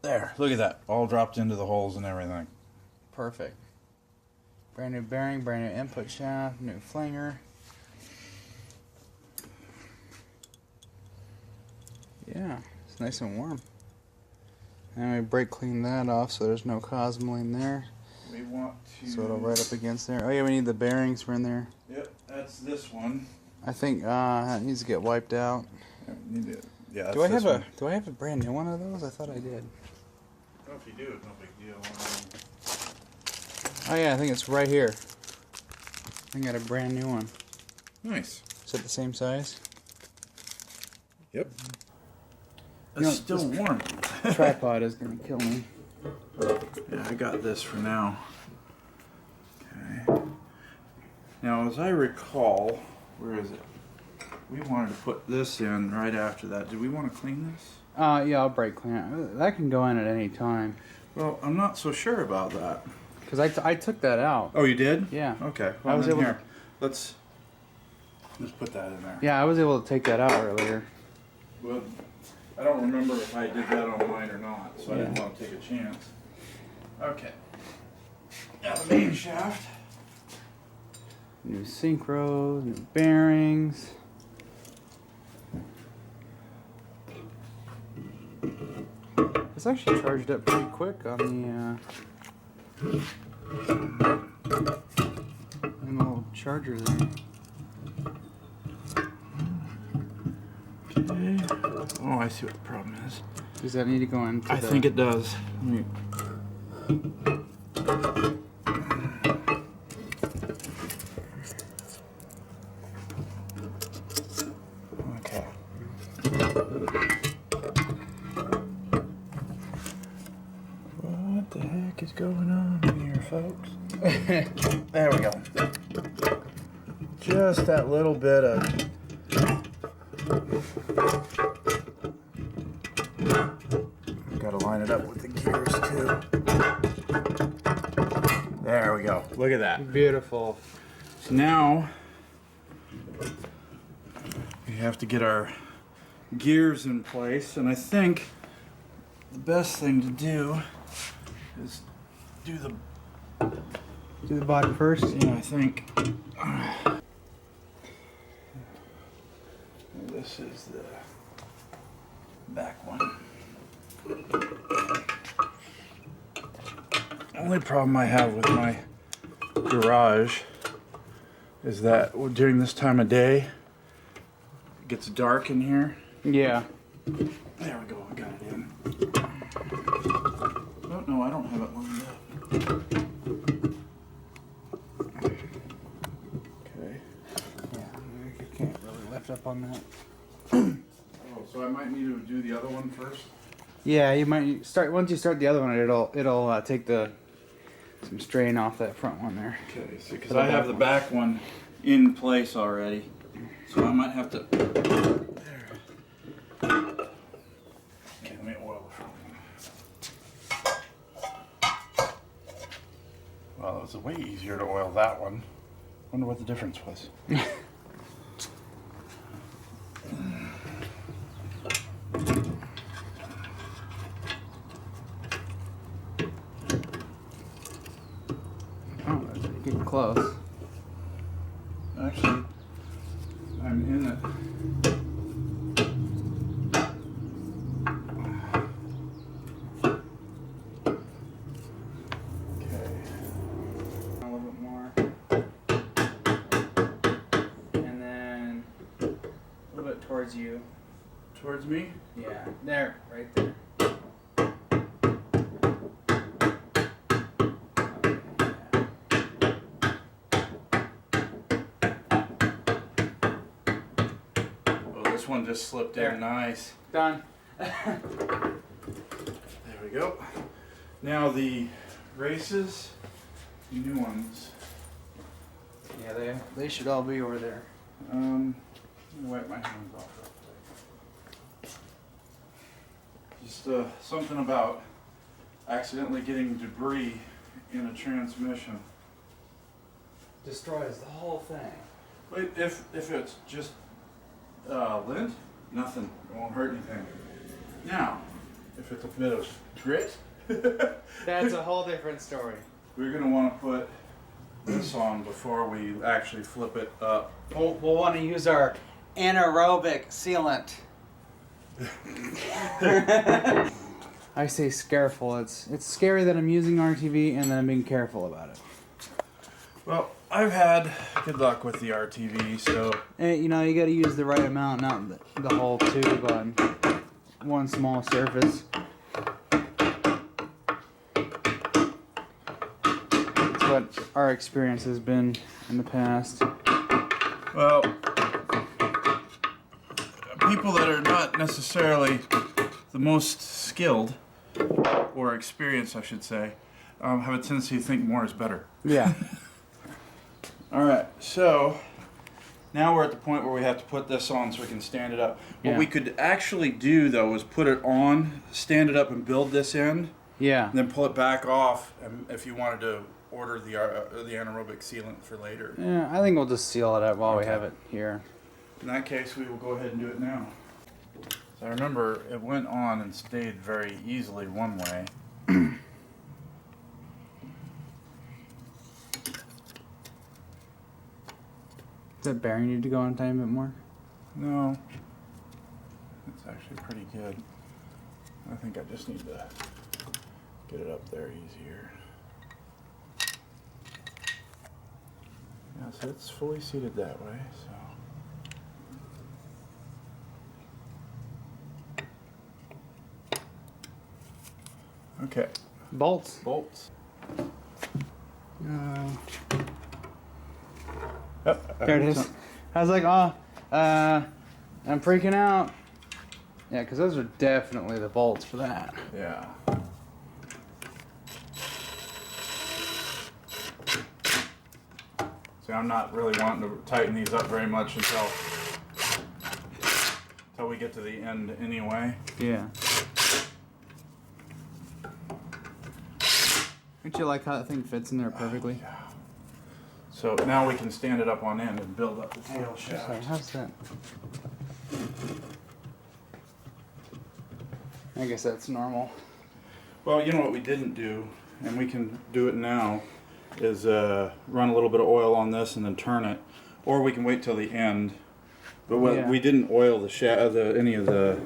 There, look at that. All dropped into the holes and everything. Perfect. Brand new bearing, brand new input shaft, new flinger. Yeah, it's nice and warm. And we brake clean that off so there's no cosmoline there. We want to... So it'll right up against there. Oh yeah, we need the bearings for in there. Yep, that's this one. I think that needs to get wiped out. Yeah, that's Do I this one. have a brand new one of those? I thought I did. Well, if you do, it's no big deal. Oh yeah, I think it's right here. I got a brand new one. Nice. Is it the same size? Yep. You know, It's still warm. Tripod is gonna kill me. Yeah, I got this for now. Okay. Now, as I recall, where is it? We wanted to put this in right after that. Did we want to clean this? Yeah, I'll brake clean it. That can go in at any time. Well, I'm not so sure about that. Cause I took that out. Oh, you did? Yeah. Okay. I Well, was then able here. Let's put that in there. Yeah, I was able to take that out earlier. Well, I don't remember if I did that on mine or not, so I didn't Yeah. want to take a chance. Okay. Now the main shaft. New Syncro, new bearings. It's actually charged up pretty quick on the little charger there. Okay. Oh, I see what the problem is. Does that need to go into I think it does. Let me... Okay. What the heck is going on here, folks? There we go. Just that little bit of... Gotta line it up with the gears too. There we go. Look at that. Beautiful. So now we have to get our gears in place, and I think the best thing to do is do the body first. Yeah, I think this is the back one. Only problem I have with my garage is that during this time of day it gets dark in here. Yeah. There we go, I got it in. Oh no, I don't have it lined up. Okay. Yeah, you can't really lift up on that. Oh, so I might need to do the other one first? Yeah, you might start once you start the other one. It'll take some strain off that front one there. Okay, so because I have the back one in place already, so I might have to. There. Okay, let me oil the front one. Well, it was way easier to oil that one. Wonder what the difference was. Oh, that's getting close. Actually, I'm in it. Okay. A little bit more. towards me. Yeah, there, right there. Oh, this one just slipped There. in nice. Done. There we go. Now the races, the new ones. Yeah, they should all be over there. Let me wipe my hands off real quick. Just something about accidentally getting debris in a transmission. Destroys the whole thing. Wait, if it's just lint, nothing. It won't hurt anything. Now, if it's a bit of grit, That's a whole different story. we're gonna want to put this on before we actually flip it up. We'll want to use our anaerobic sealant. I say scareful. It's scary that I'm using RTV and that I'm being careful about it. Well, I've had good luck with the RTV, so And, you know, you got to use the right amount, not the whole tube on one small surface. That's what our experience has been in the past. well, people that are not necessarily the most skilled or experienced, I should say, have a tendency to think more is better. Yeah. All right, so now we're at the point where we have to put this on so we can stand it up. What Yeah. we could actually do, though, is put it on, stand it up, and build this end, Yeah. and then pull it back off. And if you wanted to order the anaerobic sealant for later, Yeah, I think we'll just seal it up while we have it here. in that case, we will go ahead and do it now. So I remember it went on and stayed very easily one way. Does that bearing need to go on a tiny bit more? No, it's actually pretty good. I think I just need to get it up there easier. Yeah, so it's fully seated that way, so. Okay, Bolts. bolts. There Yep, it is. I was like, oh, I'm freaking out. Yeah, because those are definitely the bolts for that. Yeah. See, I'm not really wanting to tighten these up very much until we get to the end anyway. Yeah. Don't you like how that thing fits in there perfectly? Yeah. So now we can stand it up on end and build up the tail Sorry, shaft. how's that? I guess that's normal. Well, you know what we didn't do, and we can do it now, is run a little bit of oil on this and then turn it, or we can wait till the end. But what, Yeah. we didn't oil any of the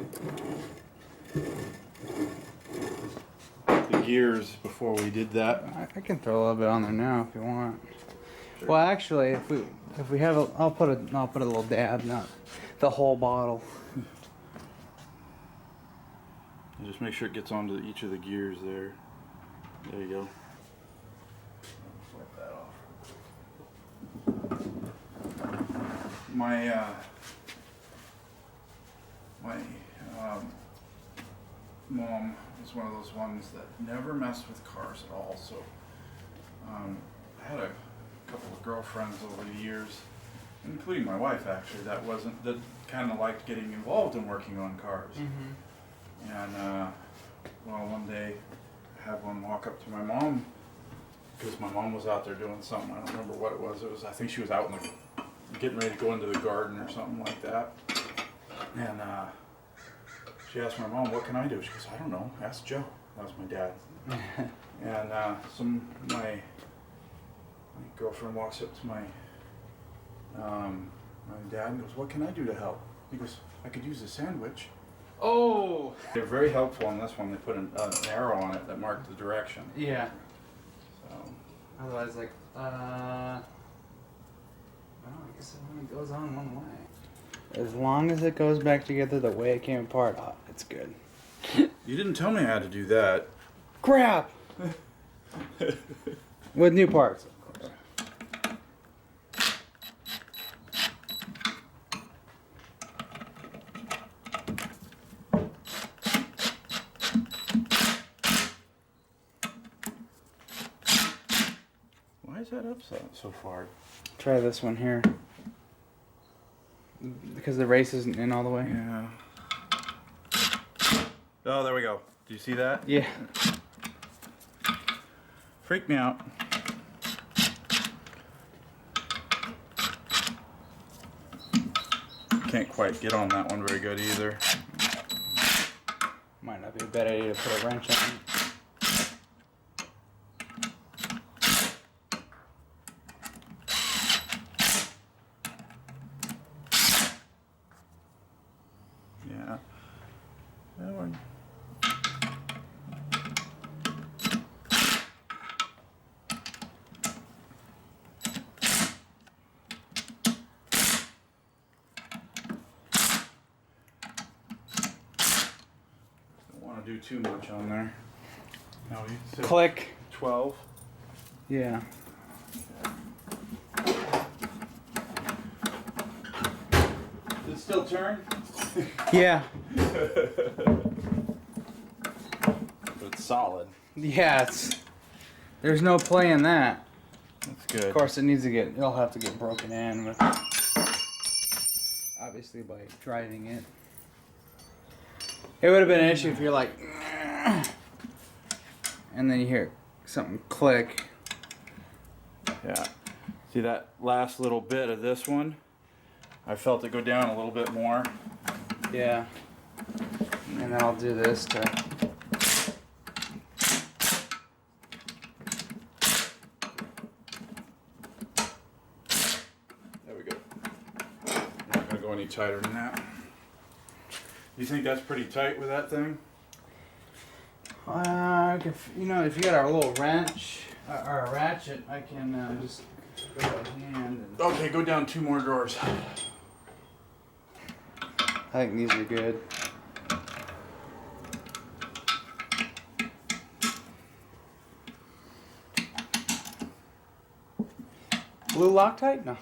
gears before we did that. I can throw a little bit on there now if you want. Well, actually, if we have a, I'll put a little dab, not the whole bottle. And just make sure it gets onto each of the gears there. There you go. Wipe that off. My mom is one of those ones that never messed with cars at all. So I had a couple of girlfriends over the years, including my wife actually, that kind of liked getting involved in working on cars. And well, one day I had one walk up to my mom because my mom was out there doing something. I don't remember what it was. I think she was out getting ready to go into the garden or something like that. And she asked my mom, "What can I do?" She goes, "I don't know. Ask Joe." That was my dad. And my girlfriend walks up to my dad and goes, "What can I do to help?" He goes, "I could use a sandwich." Oh! They're very helpful on this one. They put an arrow on it that marked the direction. Yeah. So, Otherwise, well, I guess it only goes on one way. As long as it goes back together the way it came apart, it's good. You didn't tell me I had to do that. Crap! With new parts. Why is that up so far? Try this one here. Because the race isn't in all the way. Yeah. Oh, there we go. Do you see that? Yeah. Freaked me out. Can't quite get on that one very good either. Might not be a bad idea to put a wrench on it. Yeah. That one. Don't want to do too much on there. No, you said Click. 12. Yeah. Does it still turn? Yeah. But it's solid. Yeah, there's no play in that. That's good. Of course, it'll have to get broken in with, obviously by driving it. It would have been an issue if you're like, and then you hear something click. Yeah. See that last little bit of this one? I felt it go down a little bit more. Yeah. And then I'll do this to. There we go. Not gonna go any tighter than that. You think that's pretty tight with that thing? If you got our little wrench or a ratchet, I can just go by hand. And Okay, go down 2 more drawers. I think these are good. Blue Loctite? No.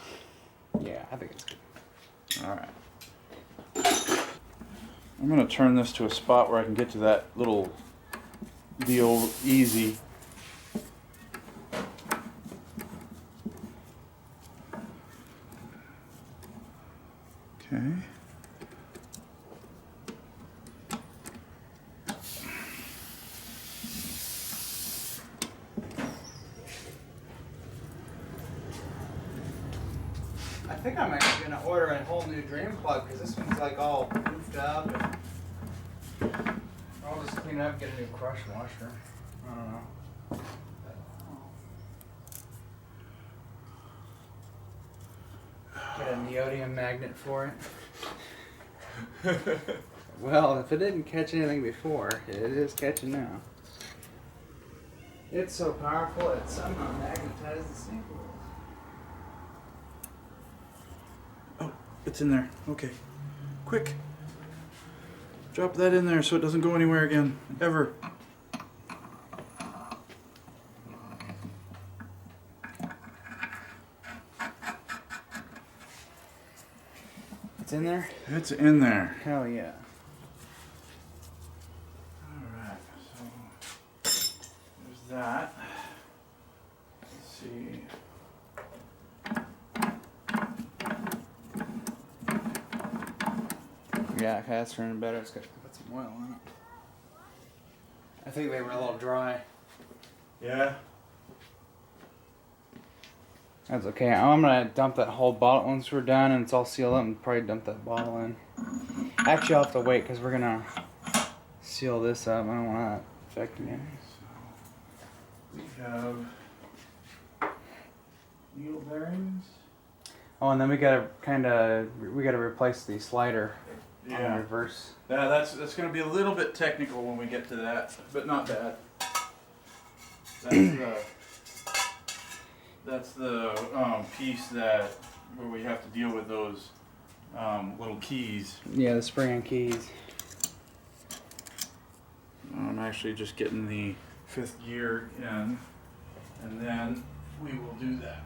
Yeah, I think it's good. Alright. I'm gonna turn this to a spot where I can get to that little deal easy. Okay. I think I'm actually gonna order a whole new drain plug because this one's like all goofed up. And I'll just clean it up, get a new crush washer. I don't know. Get a neodymium magnet for it. Well, if it didn't catch anything before, it is catching now. It's so powerful, it somehow magnetized the Syncro. Oh, it's in there. Okay. Quick. Drop that in there so it doesn't go anywhere again. Ever. It's in there? It's in there. Hell yeah. Alright, so there's that. Let's see. Yeah, okay, that's turning better. It's got to put some oil in it. I think they were a little dry. Yeah. That's okay. I'm gonna dump that whole bottle once we're done and it's all sealed up and probably dump that bottle in. Actually, I'll have to wait because we're gonna seal this up. I don't want that affecting it. We have needle bearings. Oh, and then we gotta replace the slider on the reverse. Yeah, that's going to be a little bit technical when we get to that, but not bad. That's the piece where we have to deal with those little keys. Yeah, the spring keys. I'm actually just getting the 5th gear in, and then we will do that.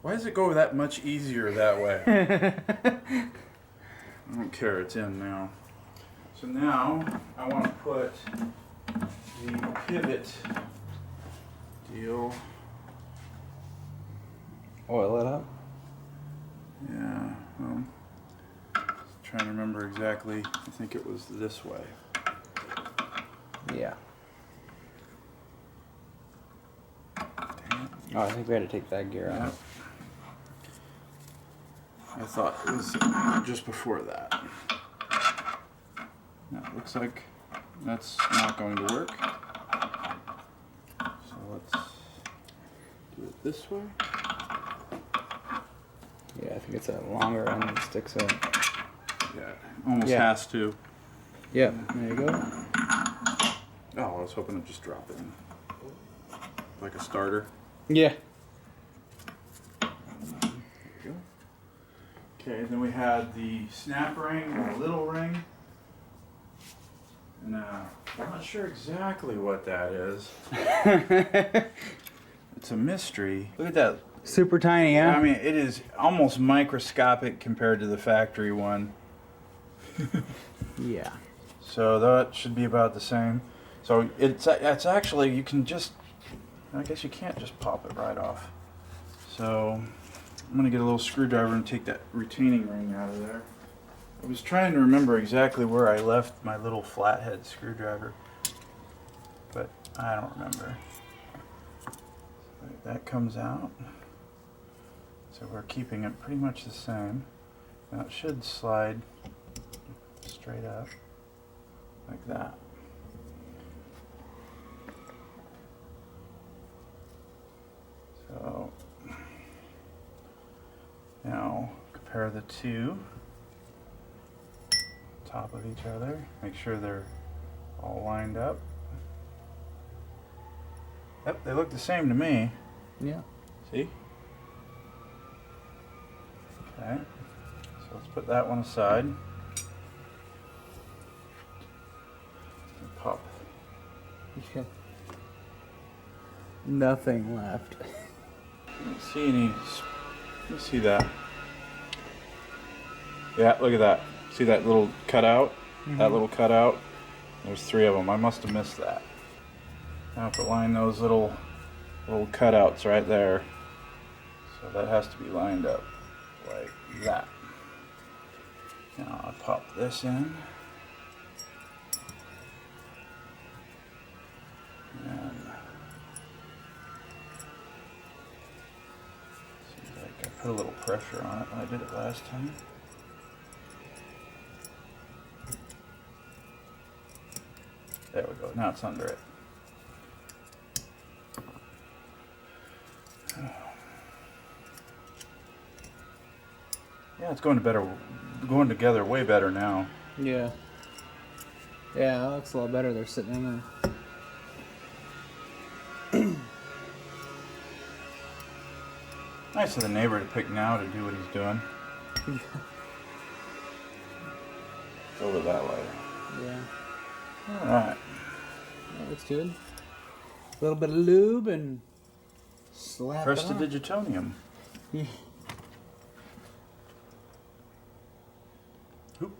Why does it go that much easier that way? I don't care, it's in now. So now I want to put the pivot deal. Oil it up. Yeah, trying to remember exactly. I think it was this way. Yeah. Dang it. Oh, I think we had to take that gear Yeah. out. I thought it was just before that. Now it looks like that's not going to work. So let's do it this way. Yeah, I think it's a longer end that sticks up. Yeah, almost Yeah. has to. Yep, there you go. Oh, I was hoping to just drop it in. Like a starter. Yeah. There we go. Okay, then we had the snap ring and the little ring. And I'm not sure exactly what that is. It's a mystery. Look at that. Super tiny, yeah? I mean, it is almost microscopic compared to the factory one. Yeah. So that should be about the same. So it's actually, you can just, I guess you can't just pop it right off. So I'm going to get a little screwdriver and take that retaining ring out of there. I was trying to remember exactly where I left my little flathead screwdriver, but I don't remember. That comes out. So we're keeping it pretty much the same. Now it should slide straight up like that. So now compare the two, top of each other, make sure they're all lined up. Yep, they look the same to me. Yeah. See? Okay, so let's put that one aside. And pop. Yeah. Nothing left. I don't see any. You see that? Yeah, look at that. See that little cutout? Mm-hmm. That little cutout? There's 3 of them. I must have missed that. I have to line those little cutouts right there. So that has to be lined up like that. Now I'll pop this in. And seems like I put a little pressure on it when I did it last time. There we go. Now it's under it. Yeah, it's going together way better now. Yeah. Yeah, that looks a lot better. They're sitting in there. Nice of the neighbor to pick now to do what he's doing. Over that way. Yeah. Alright. That looks good. A little bit of lube and slap Press it the on. digitonium. Yeah. Oop.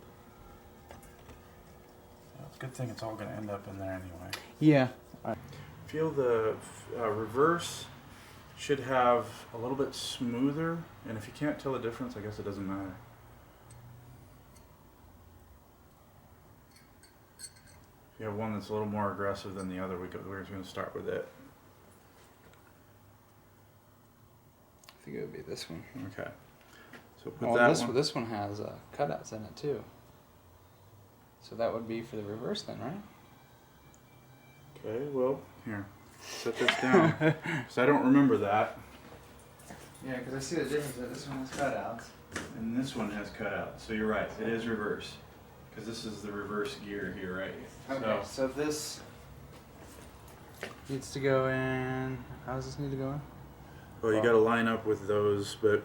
Well, it's a good thing it's all going to end up in there anyway. Yeah. Feel the reverse should have a little bit smoother, and if you can't tell the difference, I guess it doesn't matter. If you have one that's a little more aggressive than the other, we're just going to start with it. I think it would be this one. Okay. So put Well, that one. this one has cutouts in it too. So that would be for the reverse then, right? Okay, well, here. Set this down. Because I don't remember that. Yeah, because I see the difference that this one has cutouts. And this one has cutouts. So you're right, it is reverse. Because this is the reverse gear here, right? Okay, so this needs to go in. How does this need to go in? Well, you got to line up with those, but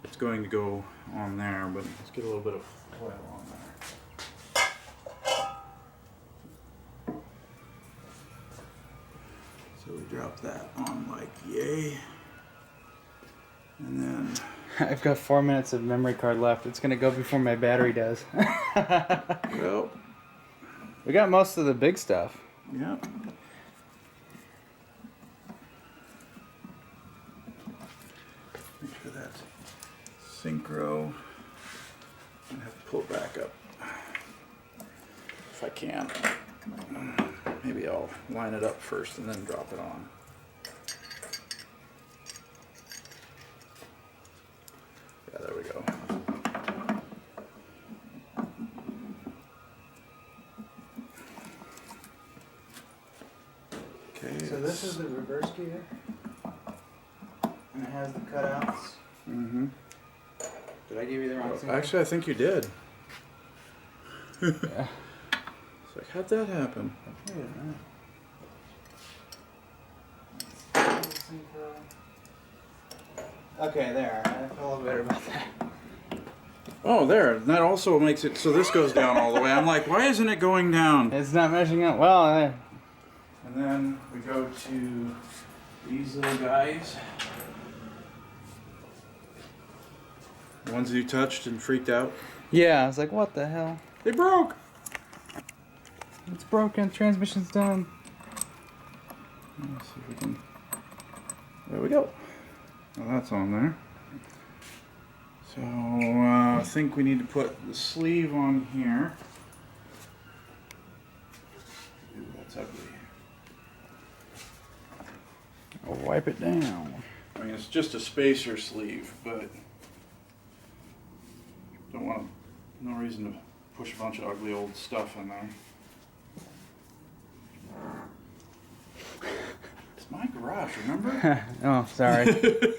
it's going to go on there. But let's get a little bit of oil on there. So we drop that on like yay. And then I've got 4 minutes of memory card left. It's gonna go before my battery does. well, We got most of the big stuff. yeah. Make sure that's Syncro. I have to pull it back up if I can. Maybe I'll line it up first and then drop it on. Yeah, there we go. Okay. So this is the reverse gear, and it has the cutouts. Mm-hmm. Did I give you the wrong thing? Actually, I think you did. Yeah. It's like, how'd that happen? Wait a minute. Okay, there. I feel a little better about that. Oh, there. And that also makes it so this goes down all the way. I'm like, why isn't it going down? It's not measuring up well. And then we go to these little guys. The ones you touched and freaked out. Yeah, I was like, what the hell? They broke! It's broken. Transmission's done. Let's see if we can. There we go. Well, that's on there. So I think we need to put the sleeve on here. Ooh, that's ugly. I'll wipe it down. I mean, it's just a spacer sleeve, but don't want no reason to push a bunch of ugly old stuff in there. It's my garage, remember? Oh, sorry. There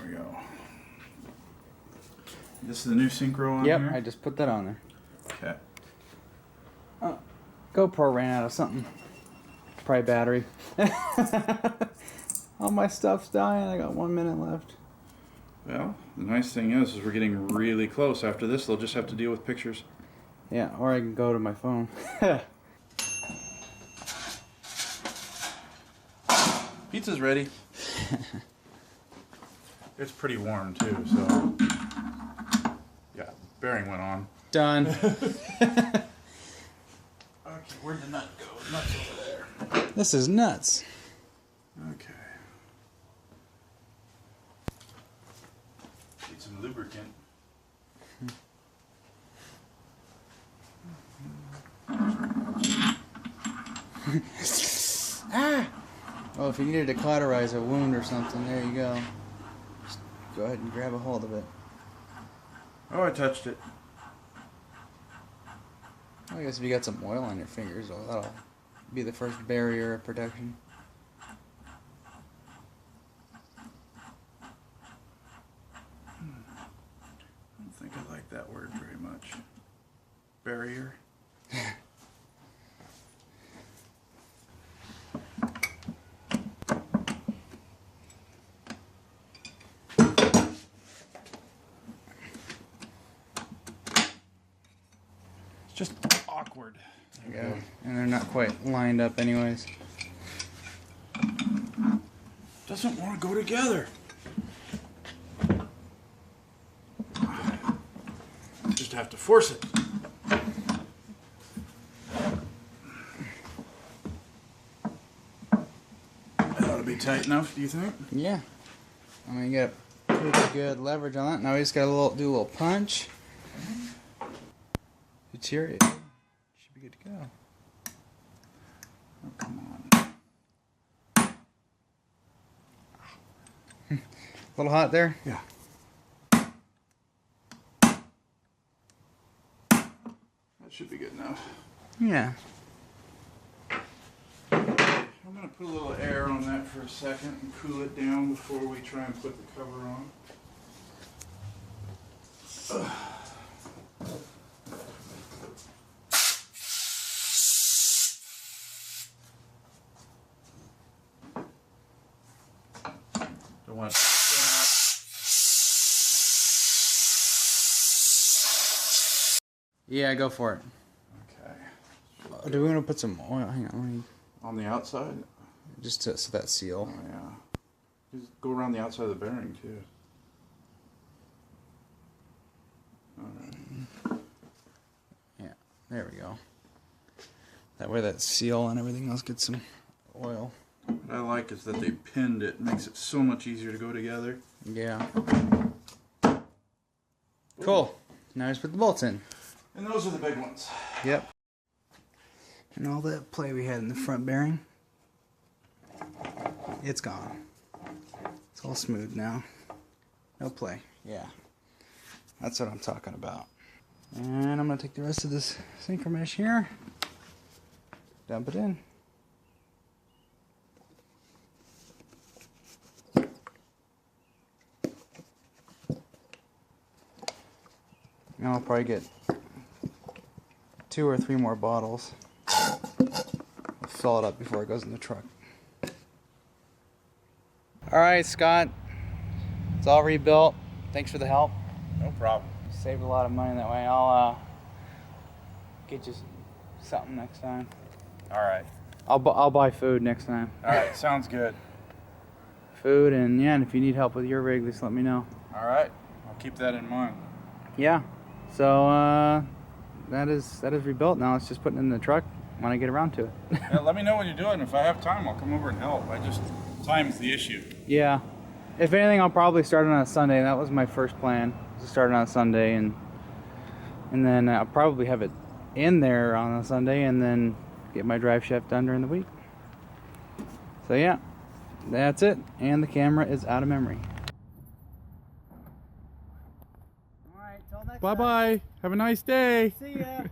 we go. This is the new Syncro on Yep, here? I just put that on there. Okay. Oh, GoPro ran out of something. Probably battery. All my stuff's dying. I got 1 minute left. Well, the nice thing is we're getting really close. After this, they'll just have to deal with pictures. Yeah, or I can go to my phone. Pizza's ready. It's pretty warm too, so yeah, bearing went on. Done. Okay, where'd the nut go? The nut's over there. This is nuts. Okay. Need some lubricant. Ah! Oh, if you needed to cauterize a wound or something, there you go. Just go ahead and grab a hold of it. Oh, I touched it. I guess if you got some oil on your fingers, well, that'll be the first barrier of protection. I don't think I like that word very much. Barrier. It's just awkward. There you go. And they're not quite lined up anyways. Doesn't want to go together. Just have to force it. tight enough, do you think? Yeah. I'm gonna get pretty good leverage on that. Now we just gotta do a little punch. Deteriorate. Should be good to go. Oh, come on. A little hot there? Yeah. That should be good enough. Yeah. I'm going to put a little air on that for a second and cool it down before we try and put the cover on. Don't want to. Yeah, go for it. Okay. Do we want to put some oil? Hang on. On the outside? Just to, so that seal. Oh, yeah. Just go around the outside of the bearing, too. Alright. Yeah, there we go. That way that seal and everything else gets some oil. What I like is that they pinned it. It makes it so much easier to go together. Yeah. Cool. Now just put the bolts in. And those are the big ones. Yep. And all that play we had in the front bearing, it's gone. It's all smooth now. No play. Yeah. That's what I'm talking about. And I'm going to take the rest of this Syncro mesh here, dump it in. And I'll probably get 2 or 3 more bottles. I'll fill it up before it goes in the truck. Alright, Scott. It's all rebuilt. Thanks for the help. No problem. Saved a lot of money that way. I'll get you something next time. Alright. I'll buy food next time. Alright, sounds good. Food and yeah, and if you need help with your rig, just let me know. Alright, I'll keep that in mind. Yeah. So that is rebuilt now. It's just putting it in the truck when I get around to it. Yeah, let me know what you're doing. If I have time, I'll come over and help. Time's the issue. Yeah. If anything, I'll probably start it on a Sunday. That was my first plan, to start it on a Sunday, and then I'll probably have it in there on a Sunday, and then get my drive shaft done during the week. So yeah, that's it. And the camera is out of memory. All right, till next time. Bye-bye. Have a nice day. See ya.